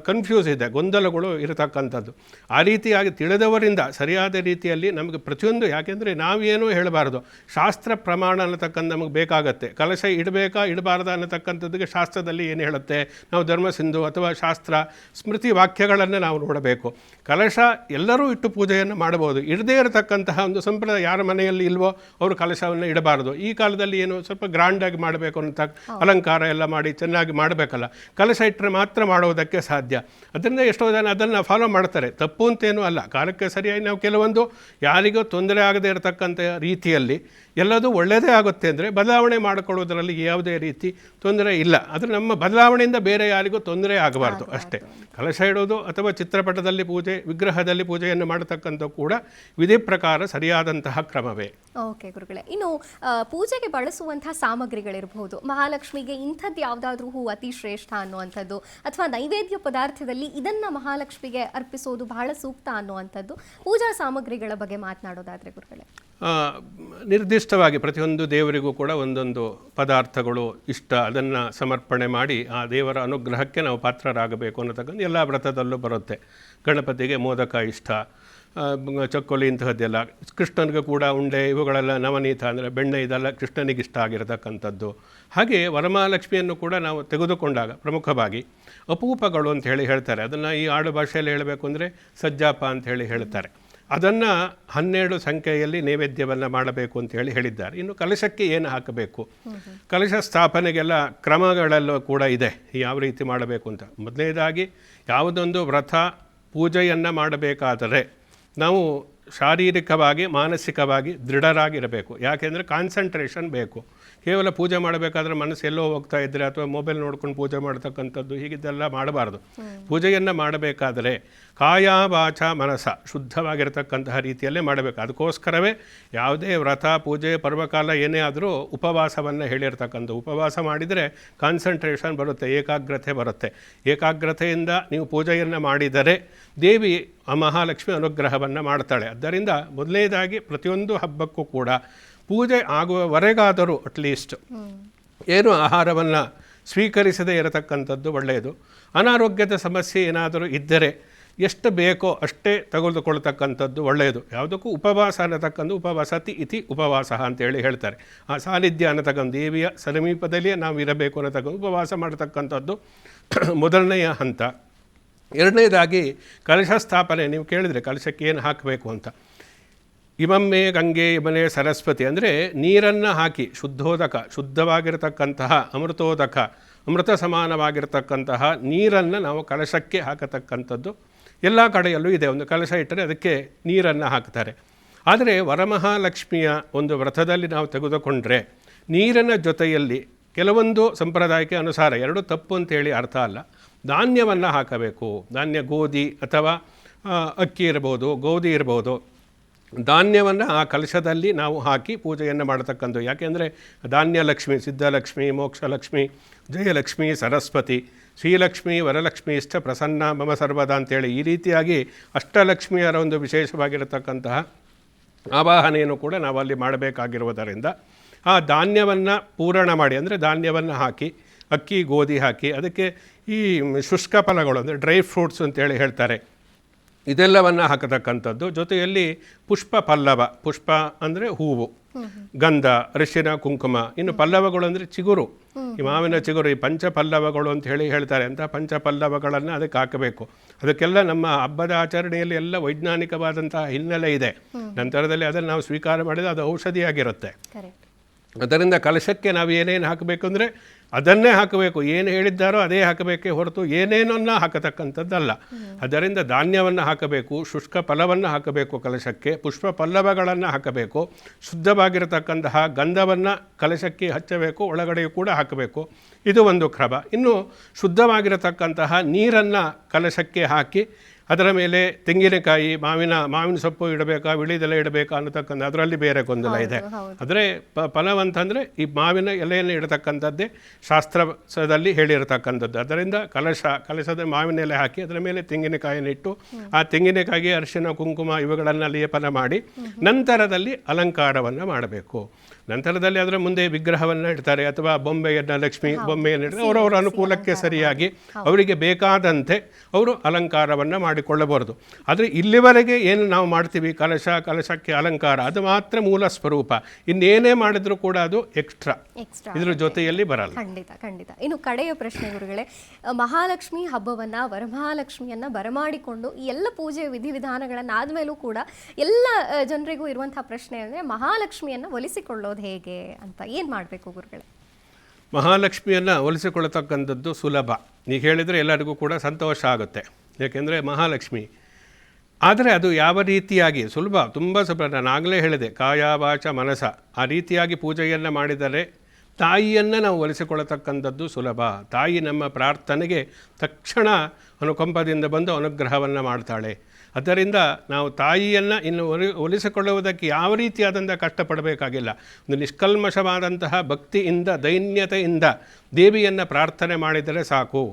ಕನ್ಫ್ಯೂಸ್ ಇದೆ, ಗೊಂದಲಗಳು ಇರತಕ್ಕಂಥದ್ದು. ಆ ರೀತಿಯಾಗಿ ತಿಳಿದವರಿಂದ ಸರಿಯಾದ ರೀತಿಯಲ್ಲಿ ನಮಗೆ ಪ್ರತಿಯೊಂದು, ಯಾಕೆಂದರೆ ನಾವೇನೂ ಹೇಳಬಾರ್ದು, ಶಾಸ್ತ್ರ ಪ್ರಮಾಣ ಅನ್ನತಕ್ಕಂಥ ನಮಗೆ ಬೇಕಾಗತ್ತೆ. ಕಲಶ ಇಡಬೇಕಾ ಇಡಬಾರ್ದಾ ಅನ್ನತಕ್ಕಂಥದ್ದಕ್ಕೆ ಶಾಸ್ತ್ರದಲ್ಲಿ ಏನು ಹೇಳುತ್ತೆ, ನಾವು ಧರ್ಮಸಿಂಧು ಅಥವಾ ಶಾಸ್ತ್ರ ಸ್ಮೃತಿ ವಾಕ್ಯಗಳನ್ನು ನಾವು ನೋಡಬೇಕು. ಕಲಶ ಎಲ್ಲರೂ ಇಟ್ಟು ಪೂಜೆಯನ್ನು ಮಾಡಬಹುದು. ಇಡದೇ ಇರತಕ್ಕಂತಹ ಒಂದು ಸಂಪ್ರದಾಯ ಯಾರ ಮನೆಯಲ್ಲಿ ಇಲ್ವೋ ಅವರು ಕಲಶವನ್ನು ಇಡಬಾರ್ದು. ಈ ಕಾಲದಲ್ಲಿ ಏನು ಸ್ವಲ್ಪ ಗ್ರ್ಯಾಂಡಾಗಿ ಮಾಡಬೇಕು ಅಂತ ಅಲಂಕಾರ ಎಲ್ಲ ಮಾಡಿ ಚೆನ್ನಾಗಿ ಮಾಡಬೇಕಲ್ಲ, ಕಲಶ ಇಟ್ಟರೆ ಮಾತ್ರ ಮಾಡೋದಕ್ಕೆ ಸಾಧ್ಯ. ಅದರಿಂದ ಎಷ್ಟೋ ಜನ ಅದನ್ನು ಫಾಲೋ ಮಾಡ್ತಾರೆ, ತಪ್ಪು ಅಂತೇನೂ ಅಲ್ಲ. ಕಾಲಕ್ಕೆ ಸರಿಯಾಗಿ ನಾವು ಕೆಲವೊಂದು ಯಾರಿಗೂ ತೊಂದರೆ ಆಗದೇ ಇರತಕ್ಕಂಥ ರೀತಿಯಲ್ಲಿ ಎಲ್ಲದೂ ಒಳ್ಳೆಯದೇ ಆಗುತ್ತೆ ಅಂದರೆ ಬದಲಾವಣೆ ಮಾಡಿಕೊಳ್ಳೋದ್ರಲ್ಲಿ ಯಾವುದೇ ರೀತಿ ತೊಂದರೆ ಇಲ್ಲ. ಆದರೆ ನಮ್ಮ ಬದಲಾವಣೆಯಿಂದ ಬೇರೆ ಯಾರಿಗೂ ತೊಂದರೆ ಆಗಬಾರ್ದು ಅಷ್ಟೇ. ಕಲಶ ಇಡೋದು ಅಥವಾ ಚಿತ್ರಪಟದಲ್ಲಿ ಪೂಜೆ, ವಿಗ್ರಹದಲ್ಲಿ ಪೂಜೆಯನ್ನು ಮಾಡತಕ್ಕಂಥ ಕೂಡ ವಿಧಿ ಪ್ರಕಾರ ಸರಿಯಾದಂತಹ ಕ್ರಮವೇ. ಓಕೆ ಗುರುಗಳೇ, ಇನ್ನು ಪೂಜೆಗೆ ಬಳಸುವಂತಹ ಸಾಮಗ್ರಿಗಳಿರಬಹುದು, ಮಹಾಲಕ್ಷ್ಮಿಗೆ ಇಂಥದ್ದು ಯಾವುದಾದ್ರೂ ಹೂ ಅತಿ ಶ್ರೇಷ್ಠ ಅನ್ನುವಂಥದ್ದು, ಅಥವಾ ನೈವೇದ್ಯ ಪದಾರ್ಥದಲ್ಲಿ ಇದನ್ನ ಮಹಾಲಕ್ಷ್ಮಿಗೆ ಅರ್ಪಿಸೋದು ಬಹಳ ಸೂಕ್ತ ಅನ್ನುವಂಥದ್ದು, ಪೂಜಾ ಸಾಮಗ್ರಿಗಳ ಬಗ್ಗೆ ಮಾತನಾಡೋದಾದ್ರೆ ಗುರುಗಳೇ? ನಿರ್ದಿಷ್ಟವಾಗಿ ಪ್ರತಿಯೊಂದು ದೇವರಿಗೂ ಕೂಡ ಒಂದೊಂದು ಪದಾರ್ಥಗಳು ಇಷ್ಟ, ಅದನ್ನು ಸಮರ್ಪಣೆ ಮಾಡಿ ಆ ದೇವರ ಅನುಗ್ರಹಕ್ಕೆ ನಾವು ಪಾತ್ರರಾಗಬೇಕು ಅನ್ನತಕ್ಕಂಥ ಎಲ್ಲ ವ್ರತದಲ್ಲೂ ಬರುತ್ತೆ. ಗಣಪತಿಗೆ ಮೋದಕ ಇಷ್ಟ, ಚಕ್ಕೋಲಿ ಇಂತಹದ್ದೆಲ್ಲ. ಕೃಷ್ಣನಿಗೆ ಕೂಡ ಉಂಡೆ, ಇವುಗಳೆಲ್ಲ ನವನೀತ ಅಂದರೆ ಬೆಣ್ಣೆ, ಇದೆಲ್ಲ ಕೃಷ್ಣನಿಗೆ ಇಷ್ಟ ಆಗಿರತಕ್ಕಂಥದ್ದು. ಹಾಗೆ ವರಮಹಾಲಕ್ಷ್ಮಿಯನ್ನು ಕೂಡ ನಾವು ತೆಗೆದುಕೊಂಡಾಗ ಪ್ರಮುಖವಾಗಿ ಅಪೂಪಗಳು ಅಂತ ಹೇಳ್ತಾರೆ. ಅದನ್ನು ಈ ಆಡು ಭಾಷೆಯಲ್ಲಿ ಹೇಳಬೇಕು ಅಂದರೆ ಸಜ್ಜಾಪ ಅಂತ ಹೇಳ್ತಾರೆ. ಅದನ್ನು 12 ಸಂಖ್ಯೆಯಲ್ಲಿ ನೈವೇದ್ಯವನ್ನು ಮಾಡಬೇಕು ಅಂತ ಹೇಳಿದ್ದಾರೆ. ಇನ್ನು ಕಲಶಕ್ಕೆ ಏನು ಹಾಕಬೇಕು, ಕಲಶ ಸ್ಥಾಪನೆಗೆಲ್ಲ ಕ್ರಮಗಳೆಲ್ಲ ಕೂಡ ಇದೆ, ಯಾವ ರೀತಿ ಮಾಡಬೇಕು ಅಂತ. ಮೊದಲನೇದಾಗಿ ಯಾವುದೊಂದು ವ್ರತ ಪೂಜೆಯನ್ನು ಮಾಡಬೇಕಾದರೆ ನಾವು ಶಾರೀರಿಕವಾಗಿ ಮಾನಸಿಕವಾಗಿ ದೃಢರಾಗಿರಬೇಕು. ಯಾಕೆಂದರೆ ಕಾನ್ಸಂಟ್ರೇಷನ್ ಬೇಕು. ಕೇವಲ ಪೂಜೆ ಮಾಡಬೇಕಾದ್ರೆ ಮನಸ್ಸು ಎಲ್ಲೋ ಹೋಗ್ತಾ ಇದ್ದರೆ ಅಥವಾ ಮೊಬೈಲ್ ನೋಡ್ಕೊಂಡು ಪೂಜೆ ಮಾಡ್ತಕ್ಕಂಥದ್ದು ಹೀಗಿದ್ದೆಲ್ಲ ಮಾಡಬಾರ್ದು. ಪೂಜೆಯನ್ನು ಮಾಡಬೇಕಾದರೆ ಕಾಯ ವಾಚ ಮನಸ ಶುದ್ಧವಾಗಿರತಕ್ಕಂತಹ ರೀತಿಯಲ್ಲೇ ಮಾಡಬೇಕು. ಅದಕ್ಕೋಸ್ಕರವೇ ಯಾವುದೇ ವ್ರತ ಪೂಜೆ ಪರ್ವಕಾಲ ಏನೇ ಆದರೂ ಉಪವಾಸವನ್ನು ಹೇಳಿರ್ತಕ್ಕಂಥ. ಉಪವಾಸ ಮಾಡಿದರೆ ಕಾನ್ಸಂಟ್ರೇಷನ್ ಬರುತ್ತೆ, ಏಕಾಗ್ರತೆ ಬರುತ್ತೆ. ಏಕಾಗ್ರತೆಯಿಂದ ನೀವು ಪೂಜೆಯನ್ನು ಮಾಡಿದರೆ ದೇವಿ ಆ ಮಹಾಲಕ್ಷ್ಮಿ ಅನುಗ್ರಹವನ್ನು ಮಾಡ್ತಾಳೆ. ಆದ್ದರಿಂದ ಮೊದಲನೇದಾಗಿ ಪ್ರತಿಯೊಂದು ಹಬ್ಬಕ್ಕೂ ಕೂಡ ಪೂಜೆ ಆಗುವವರೆಗಾದರೂ ಅಟ್ಲೀಸ್ಟ್ ಏನು ಆಹಾರವನ್ನು ಸ್ವೀಕರಿಸದೇ ಇರತಕ್ಕಂಥದ್ದು ಒಳ್ಳೆಯದು. ಅನಾರೋಗ್ಯದ ಸಮಸ್ಯೆ ಏನಾದರೂ ಇದ್ದರೆ ಎಷ್ಟು ಬೇಕೋ ಅಷ್ಟೇ ತೆಗೆದುಕೊಳ್ತಕ್ಕಂಥದ್ದು ಒಳ್ಳೆಯದು. ಯಾವುದಕ್ಕೂ ಉಪವಾಸ ಅನ್ನತಕ್ಕಂಥ ಉಪವಾಸತಿ ಇತಿ ಉಪವಾಸ ಅಂತೇಳಿ ಹೇಳ್ತಾರೆ. ಆ ಸಾನ್ನಿಧ್ಯ ಅನ್ನತಕ್ಕಂಥ ದೇವಿಯ ಸಮೀಪದಲ್ಲಿಯೇ ನಾವು ಇರಬೇಕು ಅನ್ನತಕ್ಕಂಥ ಉಪವಾಸ ಮಾಡತಕ್ಕಂಥದ್ದು ಮೊದಲನೆಯ ಹಂತ. ಎರಡನೇದಾಗಿ ಕಲಶ ಸ್ಥಾಪನೆ. ನೀವು ಕೇಳಿದರೆ ಕಲಶಕ್ಕೆ ಏನು ಹಾಕಬೇಕು ಅಂತ. ಇಮಮ್ಮೆ ಗಂಗೆ ಇಮನೆ ಸರಸ್ವತಿ ಅಂದರೆ ನೀರನ್ನು ಹಾಕಿ ಶುದ್ಧೋದಕ, ಶುದ್ಧವಾಗಿರತಕ್ಕಂತಹ ಅಮೃತೋದಕ, ಅಮೃತ ಸಮಾನವಾಗಿರತಕ್ಕಂತಹ ನೀರನ್ನು ನಾವು ಕಲಶಕ್ಕೆ ಹಾಕತಕ್ಕಂಥದ್ದು ಎಲ್ಲ ಕಡೆಯಲ್ಲೂ ಇದೆ. ಒಂದು ಕಲಶ ಇಟ್ಟರೆ ಅದಕ್ಕೆ ನೀರನ್ನು ಹಾಕ್ತಾರೆ. ಆದರೆ ವರಮಹಾಲಕ್ಷ್ಮಿಯ ಒಂದು ವ್ರತದಲ್ಲಿ ನಾವು ತೆಗೆದುಕೊಂಡ್ರೆ ನೀರಿನ ಜೊತೆಯಲ್ಲಿ ಕೆಲವೊಂದು ಸಂಪ್ರದಾಯಕ್ಕೆ ಅನುಸಾರ, ಎರಡು ತಪ್ಪು ಅಂತೇಳಿ ಅರ್ಥ ಅಲ್ಲ, ಧಾನ್ಯವನ್ನು ಹಾಕಬೇಕು. ಧಾನ್ಯ ಗೋಧಿ ಅಥವಾ ಅಕ್ಕಿ ಇರ್ಬೋದು, ಗೋಧಿ ಇರ್ಬೋದು, ಧಾನ್ಯವನ್ನು ಆ ಕಲಶದಲ್ಲಿ ನಾವು ಹಾಕಿ ಪೂಜೆಯನ್ನು ಮಾಡತಕ್ಕಂಥದ್ದು. ಯಾಕೆಂದರೆ ಧಾನ್ಯಲಕ್ಷ್ಮಿ, ಸಿದ್ಧಲಕ್ಷ್ಮಿ, ಮೋಕ್ಷಲಕ್ಷ್ಮಿ, ಜಯಲಕ್ಷ್ಮಿ, ಸರಸ್ವತಿ, ಶ್ರೀಲಕ್ಷ್ಮಿ, ವರಲಕ್ಷ್ಮಿ ಇಷ್ಟ ಪ್ರಸನ್ನ ಮಮ ಸರ್ವದ ಅಂತೇಳಿ ಈ ರೀತಿಯಾಗಿ ಅಷ್ಟಲಕ್ಷ್ಮಿಯರ ಒಂದು ವಿಶೇಷವಾಗಿರತಕ್ಕಂತಹ ಆವಾಹನೆಯನ್ನು ಕೂಡ ನಾವಲ್ಲಿ ಮಾಡಬೇಕಾಗಿರುವುದರಿಂದ ಆ ಧಾನ್ಯವನ್ನು ಪೂರಣ ಮಾಡಿ, ಅಂದರೆ ಧಾನ್ಯವನ್ನು ಹಾಕಿ ಅಕ್ಕಿ ಗೋಧಿ ಹಾಕಿ ಅದಕ್ಕೆ ಈ ಶುಷ್ಕ ಫಲಗಳು ಅಂದರೆ ಡ್ರೈ ಫ್ರೂಟ್ಸ್ ಅಂತೇಳಿ ಹೇಳ್ತಾರೆ, ಇದೆಲ್ಲವನ್ನು ಹಾಕತಕ್ಕಂಥದ್ದು. ಜೊತೆಯಲ್ಲಿ ಪುಷ್ಪ ಪಲ್ಲವ, ಪುಷ್ಪ ಅಂದರೆ ಹೂವು, ಗಂಧ, ಅರಿಶಿನ, ಕುಂಕುಮ. ಇನ್ನು ಪಲ್ಲವಗಳು ಅಂದರೆ ಚಿಗುರು, ಈ ಮಾವಿನ ಚಿಗುರು, ಈ ಪಂಚಪಲ್ಲವಗಳು ಅಂತ ಹೇಳ್ತಾರೆ. ಅಂತ ಪಂಚಪಲ್ಲವಗಳನ್ನು ಅದಕ್ಕೆ ಹಾಕಬೇಕು. ಅದಕ್ಕೆಲ್ಲ ನಮ್ಮ ಹಬ್ಬದ ಆಚರಣೆಯಲ್ಲಿ ಎಲ್ಲ ವೈಜ್ಞಾನಿಕವಾದಂತಹ ಹಿನ್ನೆಲೆ ಇದೆ. ನಂತರದಲ್ಲಿ ಅದನ್ನು ನಾವು ಸ್ವೀಕಾರ ಮಾಡಿದರೆ ಅದು ಔಷಧಿಯಾಗಿರುತ್ತೆ. ಅದರಿಂದ ಕಲಶಕ್ಕೆ ನಾವು ಏನೇನು ಹಾಕಬೇಕು ಅಂದರೆ ಅದನ್ನೇ ಹಾಕಬೇಕು, ಏನು ಹೇಳಿದ್ದಾರೋ ಅದೇ ಹಾಕಬೇಕೇ ಹೊರತು ಏನೇನನ್ನ ಹಾಕತಕ್ಕಂಥದ್ದಲ್ಲ. ಅದರಿಂದ ಧಾನ್ಯವನ್ನು ಹಾಕಬೇಕು, ಶುಷ್ಕ ಫಲವನ್ನು ಹಾಕಬೇಕು, ಕಲಶಕ್ಕೆ ಪುಷ್ಪ ಪಲ್ಲವಗಳನ್ನು ಹಾಕಬೇಕು, ಶುದ್ಧವಾಗಿರತಕ್ಕಂತಹ ಗಂಧವನ್ನು ಕಲಶಕ್ಕೆ ಹಚ್ಚಬೇಕು, ಒಳಗಡೆಯೂ ಕೂಡ ಹಾಕಬೇಕು. ಇದು ಒಂದು ಕ್ರಮ. ಇನ್ನು ಶುದ್ಧವಾಗಿರತಕ್ಕಂತಹ ನೀರನ್ನು ಕಲಶಕ್ಕೆ ಹಾಕಿ ಅದರ ಮೇಲೆ ತೆಂಗಿನಕಾಯಿ, ಮಾವಿನ ಸೊಪ್ಪು ಇಡಬೇಕಾ, ವಿಳಿದೆಲೆ ಇಡಬೇಕಾ ಅನ್ನತಕ್ಕಂಥ ಅದರಲ್ಲಿ ಬೇರೆ ಗೊಂದಲ ಇದೆ. ಆದರೆ ಫಲವಂತಂದರೆ ಈ ಮಾವಿನ ಎಲೆಯನ್ನು ಇಡತಕ್ಕಂಥದ್ದೇ ಶಾಸ್ತ್ರದಲ್ಲಿ ಹೇಳಿರತಕ್ಕಂಥದ್ದು. ಅದರಿಂದ ಕಲಶದ ಮಾವಿನ ಎಲೆ ಹಾಕಿ ಅದರ ಮೇಲೆ ತೆಂಗಿನಕಾಯಿಯನ್ನು ಇಟ್ಟು ಆ ತೆಂಗಿನಕಾಯಿ ಅರಿಶಿನ ಕುಂಕುಮ ಇವುಗಳನ್ನು ಲೇಪನ ಮಾಡಿ ನಂತರದಲ್ಲಿ ಅಲಂಕಾರವನ್ನು ಮಾಡಬೇಕು. ನಂತರದಲ್ಲಿ ಅದರ ಮುಂದೆ ವಿಗ್ರಹವನ್ನು ಇಡ್ತಾರೆ ಅಥವಾ ಬೊಂಬೆಯನ್ನು, ಲಕ್ಷ್ಮಿ ಬೊಂಬೆಯನ್ನು ಇಡ್ತಾರೆ. ಅವರವರ ಅನುಕೂಲಕ್ಕೆ ಸರಿಯಾಗಿ ಅವರಿಗೆ ಬೇಕಾದಂತೆ ಅವರು ಅಲಂಕಾರವನ್ನು ಮಾಡಿಕೊಳ್ಳಬಾರದು. ಆದರೆ ಇಲ್ಲಿವರೆಗೆ ಏನು ನಾವು ಮಾಡ್ತೀವಿ, ಕಲಶಕ್ಕೆ ಅಲಂಕಾರ, ಅದು ಮಾತ್ರ ಮೂಲ ಸ್ವರೂಪ. ಇನ್ನೇನೇ ಮಾಡಿದರೂ ಕೂಡ ಅದು ಎಕ್ಸ್ಟ್ರಾ ಇದ್ರ ಜೊತೆಯಲ್ಲಿ ಬರಲ್ಲ. ಖಂಡಿತ. ಇನ್ನು ಕಡೆಯ ಪ್ರಶ್ನೆ ಗುರುಗಳೇ, ಮಹಾಲಕ್ಷ್ಮಿ ಹಬ್ಬವನ್ನು, ವರಮಹಾಲಕ್ಷ್ಮಿಯನ್ನು ಬರಮಾಡಿಕೊಂಡು ಈ ಎಲ್ಲ ಪೂಜೆ ವಿಧಿವಿಧಾನಗಳನ್ನಾದ್ಮೇಲೂ ಕೂಡ ಎಲ್ಲ ಜನರಿಗೂ ಇರುವಂತಹ ಪ್ರಶ್ನೆ ಅಂದರೆ ಮಹಾಲಕ್ಷ್ಮಿಯನ್ನು ಒಲಿಸಿಕೊಳ್ಳೋದು ಹೇಗೆ ಅಂತ, ಏನು ಮಾಡಬೇಕು ಗುರುಗಳೇ? ಮಹಾಲಕ್ಷ್ಮಿಯನ್ನು ಒಲಿಸಿಕೊಳ್ಳತಕ್ಕಂಥದ್ದು ಸುಲಭ. ನೀವು ಹೇಳಿದರೆ ಎಲ್ಲರಿಗೂ ಕೂಡ ಸಂತೋಷ ಆಗುತ್ತೆ. ಏಕೆಂದರೆ ಮಹಾಲಕ್ಷ್ಮಿ, ಆದರೆ ಅದು ಯಾವ ರೀತಿಯಾಗಿ ಸುಲಭ, ತುಂಬ ಸುಲಭ. ನಾನು ಆಗಲೇ ಹೇಳಿದೆ, ಕಾಯ ವಾಚ ಮನಸ, ಆ ರೀತಿಯಾಗಿ ಪೂಜೆಯನ್ನು ಮಾಡಿದರೆ ತಾಯಿಯನ್ನು ನಾವು ಒಲಿಸಿಕೊಳ್ಳತಕ್ಕಂಥದ್ದು ಸುಲಭ. ತಾಯಿ ನಮ್ಮ ಪ್ರಾರ್ಥನೆಗೆ ತಕ್ಷಣ ಅನುಕಂಪದಿಂದ ಬಂದು ಅನುಗ್ರಹವನ್ನು ಮಾಡ್ತಾಳೆ. ಅದರಿಂದ ನಾವು ತಾಯಿಯನ್ನು ಇನ್ನು ಒಲಿಸಿಕೊಳ್ಳುವುದಕ್ಕೆ ಯಾವ ರೀತಿಯಾದಂಥ ಕಷ್ಟಪಡಬೇಕಾಗಿಲ್ಲ. ಒಂದು ನಿಷ್ಕಲ್ಮಶವಾದಂತಹ ಭಕ್ತಿಯಿಂದ, ದೈನ್ಯತೆಯಿಂದ ದೇವಿಯನ್ನು ಪ್ರಾರ್ಥನೆ ಮಾಡಿದರೆ ಸಾಕು.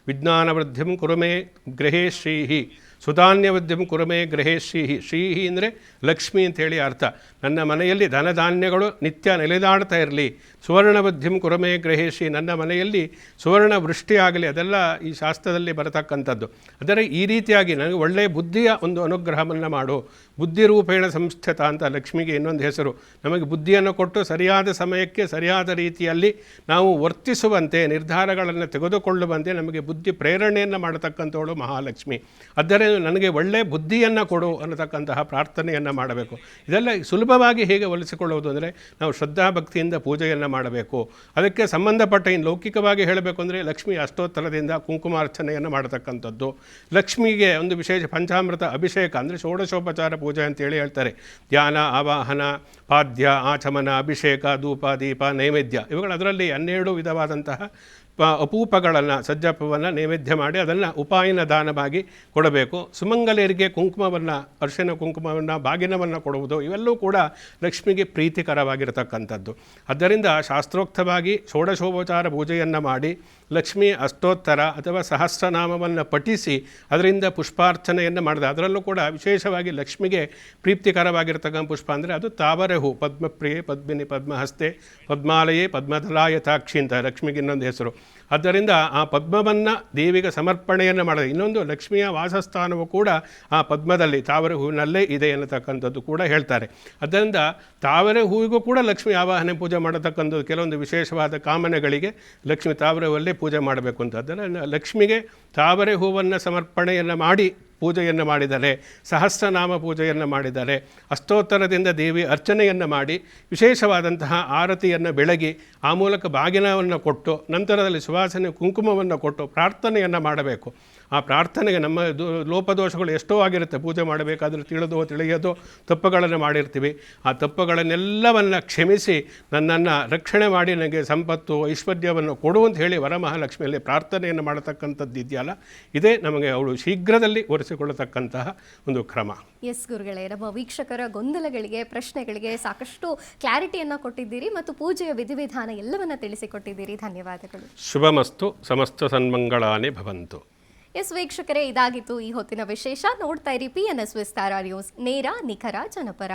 ವಿಜ್ಞಾನ ವೃದ್ಧಿಂ ಕುರುಮೇ ಗೃಹೇ ಶ್ರೀಹಿ, ಸುಧಾನ್ಯವೃದ್ಧಿಂ ಕುರುಮೇ ಗೃಹೇ ಶ್ರೀಹಿ. ಶ್ರೀಹಿ ಅಂದರೆ ಲಕ್ಷ್ಮಿ ಅಂಥೇಳಿ ಅರ್ಥ. ನನ್ನ ಮನೆಯಲ್ಲಿ ಧನಧಾನ್ಯಗಳು ನಿತ್ಯ ನೆಲೆದಾಡ್ತಾ ಇರಲಿ. ಸುವರ್ಣವೃದ್ಧಿಂ ಕುರುಮೇ ಗೃಹೇ ಶ್ರೀ, ನನ್ನ ಮನೆಯಲ್ಲಿ ಸುವರ್ಣ ವೃಷ್ಟಿ ಆಗಲಿ. ಅದೆಲ್ಲ ಈ ಶಾಸ್ತ್ರದಲ್ಲಿ ಬರತಕ್ಕಂಥದ್ದು. ಆದರೆ ಈ ರೀತಿಯಾಗಿ ನನಗೆ ಒಳ್ಳೆಯ ಬುದ್ಧಿಯ ಒಂದು ಅನುಗ್ರಹವನ್ನು ಮಾಡು. ಬುದ್ಧಿರೂಪೇಣ ಸಂಸ್ಥಿತ ಅಂತ ಲಕ್ಷ್ಮಿಗೆ ಇನ್ನೊಂದು ಹೆಸರು. ನಮಗೆ ಬುದ್ಧಿಯನ್ನು ಕೊಟ್ಟು ಸರಿಯಾದ ಸಮಯಕ್ಕೆ ಸರಿಯಾದ ರೀತಿಯಲ್ಲಿ ನಾವು ವರ್ತಿಸುವಂತೆ, ನಿರ್ಧಾರಗಳನ್ನು ತೆಗೆದುಕೊಳ್ಳುವಂತೆ ನಮಗೆ ಬುದ್ಧಿ ಪ್ರೇರಣೆಯನ್ನು ಮಾಡತಕ್ಕಂಥವಳು ಮಹಾಲಕ್ಷ್ಮಿ. ಆದ್ದರಿಂದ ನನಗೆ ಒಳ್ಳೆಯ ಬುದ್ಧಿಯನ್ನು ಕೊಡು ಅನ್ನತಕ್ಕಂತಹ ಪ್ರಾರ್ಥನೆಯನ್ನು ಮಾಡಬೇಕು. ಇದೆಲ್ಲ ಸುಲಭವಾಗಿ ಹೇಗೆ ಒಲಿಸಿಕೊಳ್ಳುವುದು ಅಂದರೆ ನಾವು ಶ್ರದ್ಧಾಭಕ್ತಿಯಿಂದ ಪೂಜೆಯನ್ನು ಮಾಡಬೇಕು. ಅದಕ್ಕೆ ಸಂಬಂಧಪಟ್ಟ ಇನ್ನು ಲೌಕಿಕವಾಗಿ ಹೇಳಬೇಕು ಅಂದರೆ ಲಕ್ಷ್ಮಿ ಅಷ್ಟೋತ್ತರದಿಂದ ಕುಂಕುಮಾರ್ಚನೆಯನ್ನು ಮಾಡತಕ್ಕಂಥದ್ದು. ಲಕ್ಷ್ಮಿಗೆ ಒಂದು ವಿಶೇಷ ಪಂಚಾಮೃತ ಅಭಿಷೇಕ ಅಂದರೆ ಷೋಡಶೋಪಚಾರ ಪೂಜೆ ಅಂತೇಳಿ ಹೇಳ್ತಾರೆ. ಧ್ಯಾನ, ಆವಾಹನ, ಪಾದ್ಯ, ಆಚಮನ, ಅಭಿಷೇಕ, ಧೂಪ, ದೀಪ, ನೈವೇದ್ಯ, ಇವುಗಳು ಅದರಲ್ಲಿ 12 ವಿಧವಾದಂತಹ ಅಪೂಪಗಳನ್ನು, ಸಜ್ಜಪ್ಪವನ್ನು ನೈವೇದ್ಯ ಮಾಡಿ ಅದನ್ನು ಉಪಾಯನ ದಾನವಾಗಿ ಕೊಡಬೇಕು. ಸುಮಂಗಲಿಯರಿಗೆ ಕುಂಕುಮವನ್ನು, ಅರಿಶಿನ ಕುಂಕುಮವನ್ನು, ಬಾಗಿನವನ್ನು ಕೊಡುವುದು, ಇವೆಲ್ಲವೂ ಕೂಡ ಲಕ್ಷ್ಮಿಗೆ ಪ್ರೀತಿಕರವಾಗಿರತಕ್ಕಂಥದ್ದು. ಆದ್ದರಿಂದ ಶಾಸ್ತ್ರೋಕ್ತವಾಗಿ ಷೋಡಶೋಪಚಾರ ಪೂಜೆಯನ್ನು ಮಾಡಿ ಲಕ್ಷ್ಮಿ ಅಷ್ಟೋತ್ತರ ಅಥವಾ ಸಹಸ್ರನಾಮವನ್ನು ಪಠಿಸಿ ಅದರಿಂದ ಪುಷ್ಪಾರ್ಚನೆಯನ್ನು ಮಾಡಿದೆ. ಅದರಲ್ಲೂ ಕೂಡ ವಿಶೇಷವಾಗಿ ಲಕ್ಷ್ಮಿಗೆ ಪ್ರೀತಿಕರವಾಗಿರ್ತಕ್ಕಂಥ ಪುಷ್ಪ ಅಂದರೆ ಅದು ತಾವರೆ ಹೂ. ಪದ್ಮಪ್ರಿಯೆ ಪದ್ಮಿನಿ ಪದ್ಮಹಸ್ತೆ ಪದ್ಮಾಲಯೇ ಪದ್ಮದಲಾಯತಾಕ್ಷಿ ಅಂತ ಲಕ್ಷ್ಮಿಗೆ ಇನ್ನೊಂದು ಹೆಸರು. ಆದ್ದರಿಂದ ಆ ಪದ್ಮವನ್ನು ದೇವಿಗೆ ಸಮರ್ಪಣೆಯನ್ನು ಮಾಡಿದೆ. ಇನ್ನೊಂದು ಲಕ್ಷ್ಮಿಯ ವಾಸಸ್ಥಾನವು ಕೂಡ ಆ ಪದ್ಮದಲ್ಲಿ, ತಾವರೆ ಹೂವಿನಲ್ಲೇ ಇದೆ ಎನ್ನತಕ್ಕಂಥದ್ದು ಕೂಡ ಹೇಳ್ತಾರೆ. ಅದರಿಂದ ತಾವರೆ ಹೂವಿಗೂ ಕೂಡ ಲಕ್ಷ್ಮಿ ಆವಾಹನೆ ಪೂಜೆ ಮಾಡತಕ್ಕಂಥದ್ದು. ಕೆಲವೊಂದು ವಿಶೇಷವಾದ ಕಾಮನೆಗಳಿಗೆ ಲಕ್ಷ್ಮಿ ತಾವರೆ ಹೂವಲ್ಲೇ ಪೂಜೆ ಮಾಡಬೇಕು ಅಂತ. ಅದನ್ನು ಲಕ್ಷ್ಮಿಗೆ ತಾವರೆ ಹೂವನ್ನು ಸಮರ್ಪಣೆಯನ್ನು ಮಾಡಿ ಪೂಜೆಯನ್ನು ಮಾಡಿದರೆ, ಸಹಸ್ರನಾಮ ಪೂಜೆಯನ್ನು ಮಾಡಿದರೆ, ಅಷ್ಟೋತ್ತರದಿಂದ ದೇವಿ ಅರ್ಚನೆಯನ್ನು ಮಾಡಿ ವಿಶೇಷವಾದಂತಹ ಆರತಿಯನ್ನು ಬೆಳಗಿ ಆ ಮೂಲಕ ಬಾಗಿನವನ್ನು ಕೊಟ್ಟು ನಂತರದಲ್ಲಿ ಸುವಾಸನೆ ಕುಂಕುಮವನ್ನು ಕೊಟ್ಟು ಪ್ರಾರ್ಥನೆಯನ್ನು ಮಾಡಬೇಕು. ಆ ಪ್ರಾರ್ಥನೆಗೆ ನಮ್ಮ ಲೋಪದೋಷಗಳು ಎಷ್ಟೋ ಆಗಿರುತ್ತೆ. ಪೂಜೆ ಮಾಡಬೇಕಾದ್ರೆ ತಿಳಿಯೋದು ತಪ್ಪುಗಳನ್ನು ಮಾಡಿರ್ತೀವಿ. ಆ ತಪ್ಪುಗಳನ್ನೆಲ್ಲವನ್ನು ಕ್ಷಮಿಸಿ ನನ್ನನ್ನು ರಕ್ಷಣೆ ಮಾಡಿ ನನಗೆ ಸಂಪತ್ತು ಐಶ್ವರ್ಯವನ್ನು ಕೊಡು ಅಂತ ಹೇಳಿ ವರಮಹಾಲಕ್ಷ್ಮಿಯಲ್ಲಿ ಪ್ರಾರ್ಥನೆಯನ್ನು ಮಾಡತಕ್ಕಂಥದ್ದು ಇದೆಯಲ್ಲ, ಇದೇ ನಮಗೆ ಅವಳು ಶೀಘ್ರದಲ್ಲಿ ಒರೆಸಿಕೊಳ್ಳತಕ್ಕಂತಹ ಒಂದು ಕ್ರಮ. ಎಸ್ ಗುರುಗಳೇ, ನಮ್ಮ ವೀಕ್ಷಕರ ಗೊಂದಲಗಳಿಗೆ, ಪ್ರಶ್ನೆಗಳಿಗೆ ಸಾಕಷ್ಟು ಕ್ಲಾರಿಟಿಯನ್ನು ಕೊಟ್ಟಿದ್ದೀರಿ ಮತ್ತು ಪೂಜೆಯ ವಿಧಿವಿಧಾನ ಎಲ್ಲವನ್ನ ತಿಳಿಸಿಕೊಟ್ಟಿದ್ದೀರಿ. ಧನ್ಯವಾದಗಳು. ಶುಭಮಸ್ತು. ಸಮಸ್ತ ಸನ್ಮಂಗಳಾನಿ ಭವಂತು. ಎಸ್ ವೀಕ್ಷಕರೇ, ಇದಾಗಿತ್ತು ಈ ಹೊತ್ತಿನ ವಿಶೇಷ. ನೋಡ್ತಾ ಇರಿ PNS ವಿಸ್ತಾರ ನ್ಯೂಸ್, ನೇರ ನಿಖರ ಜನಪರ.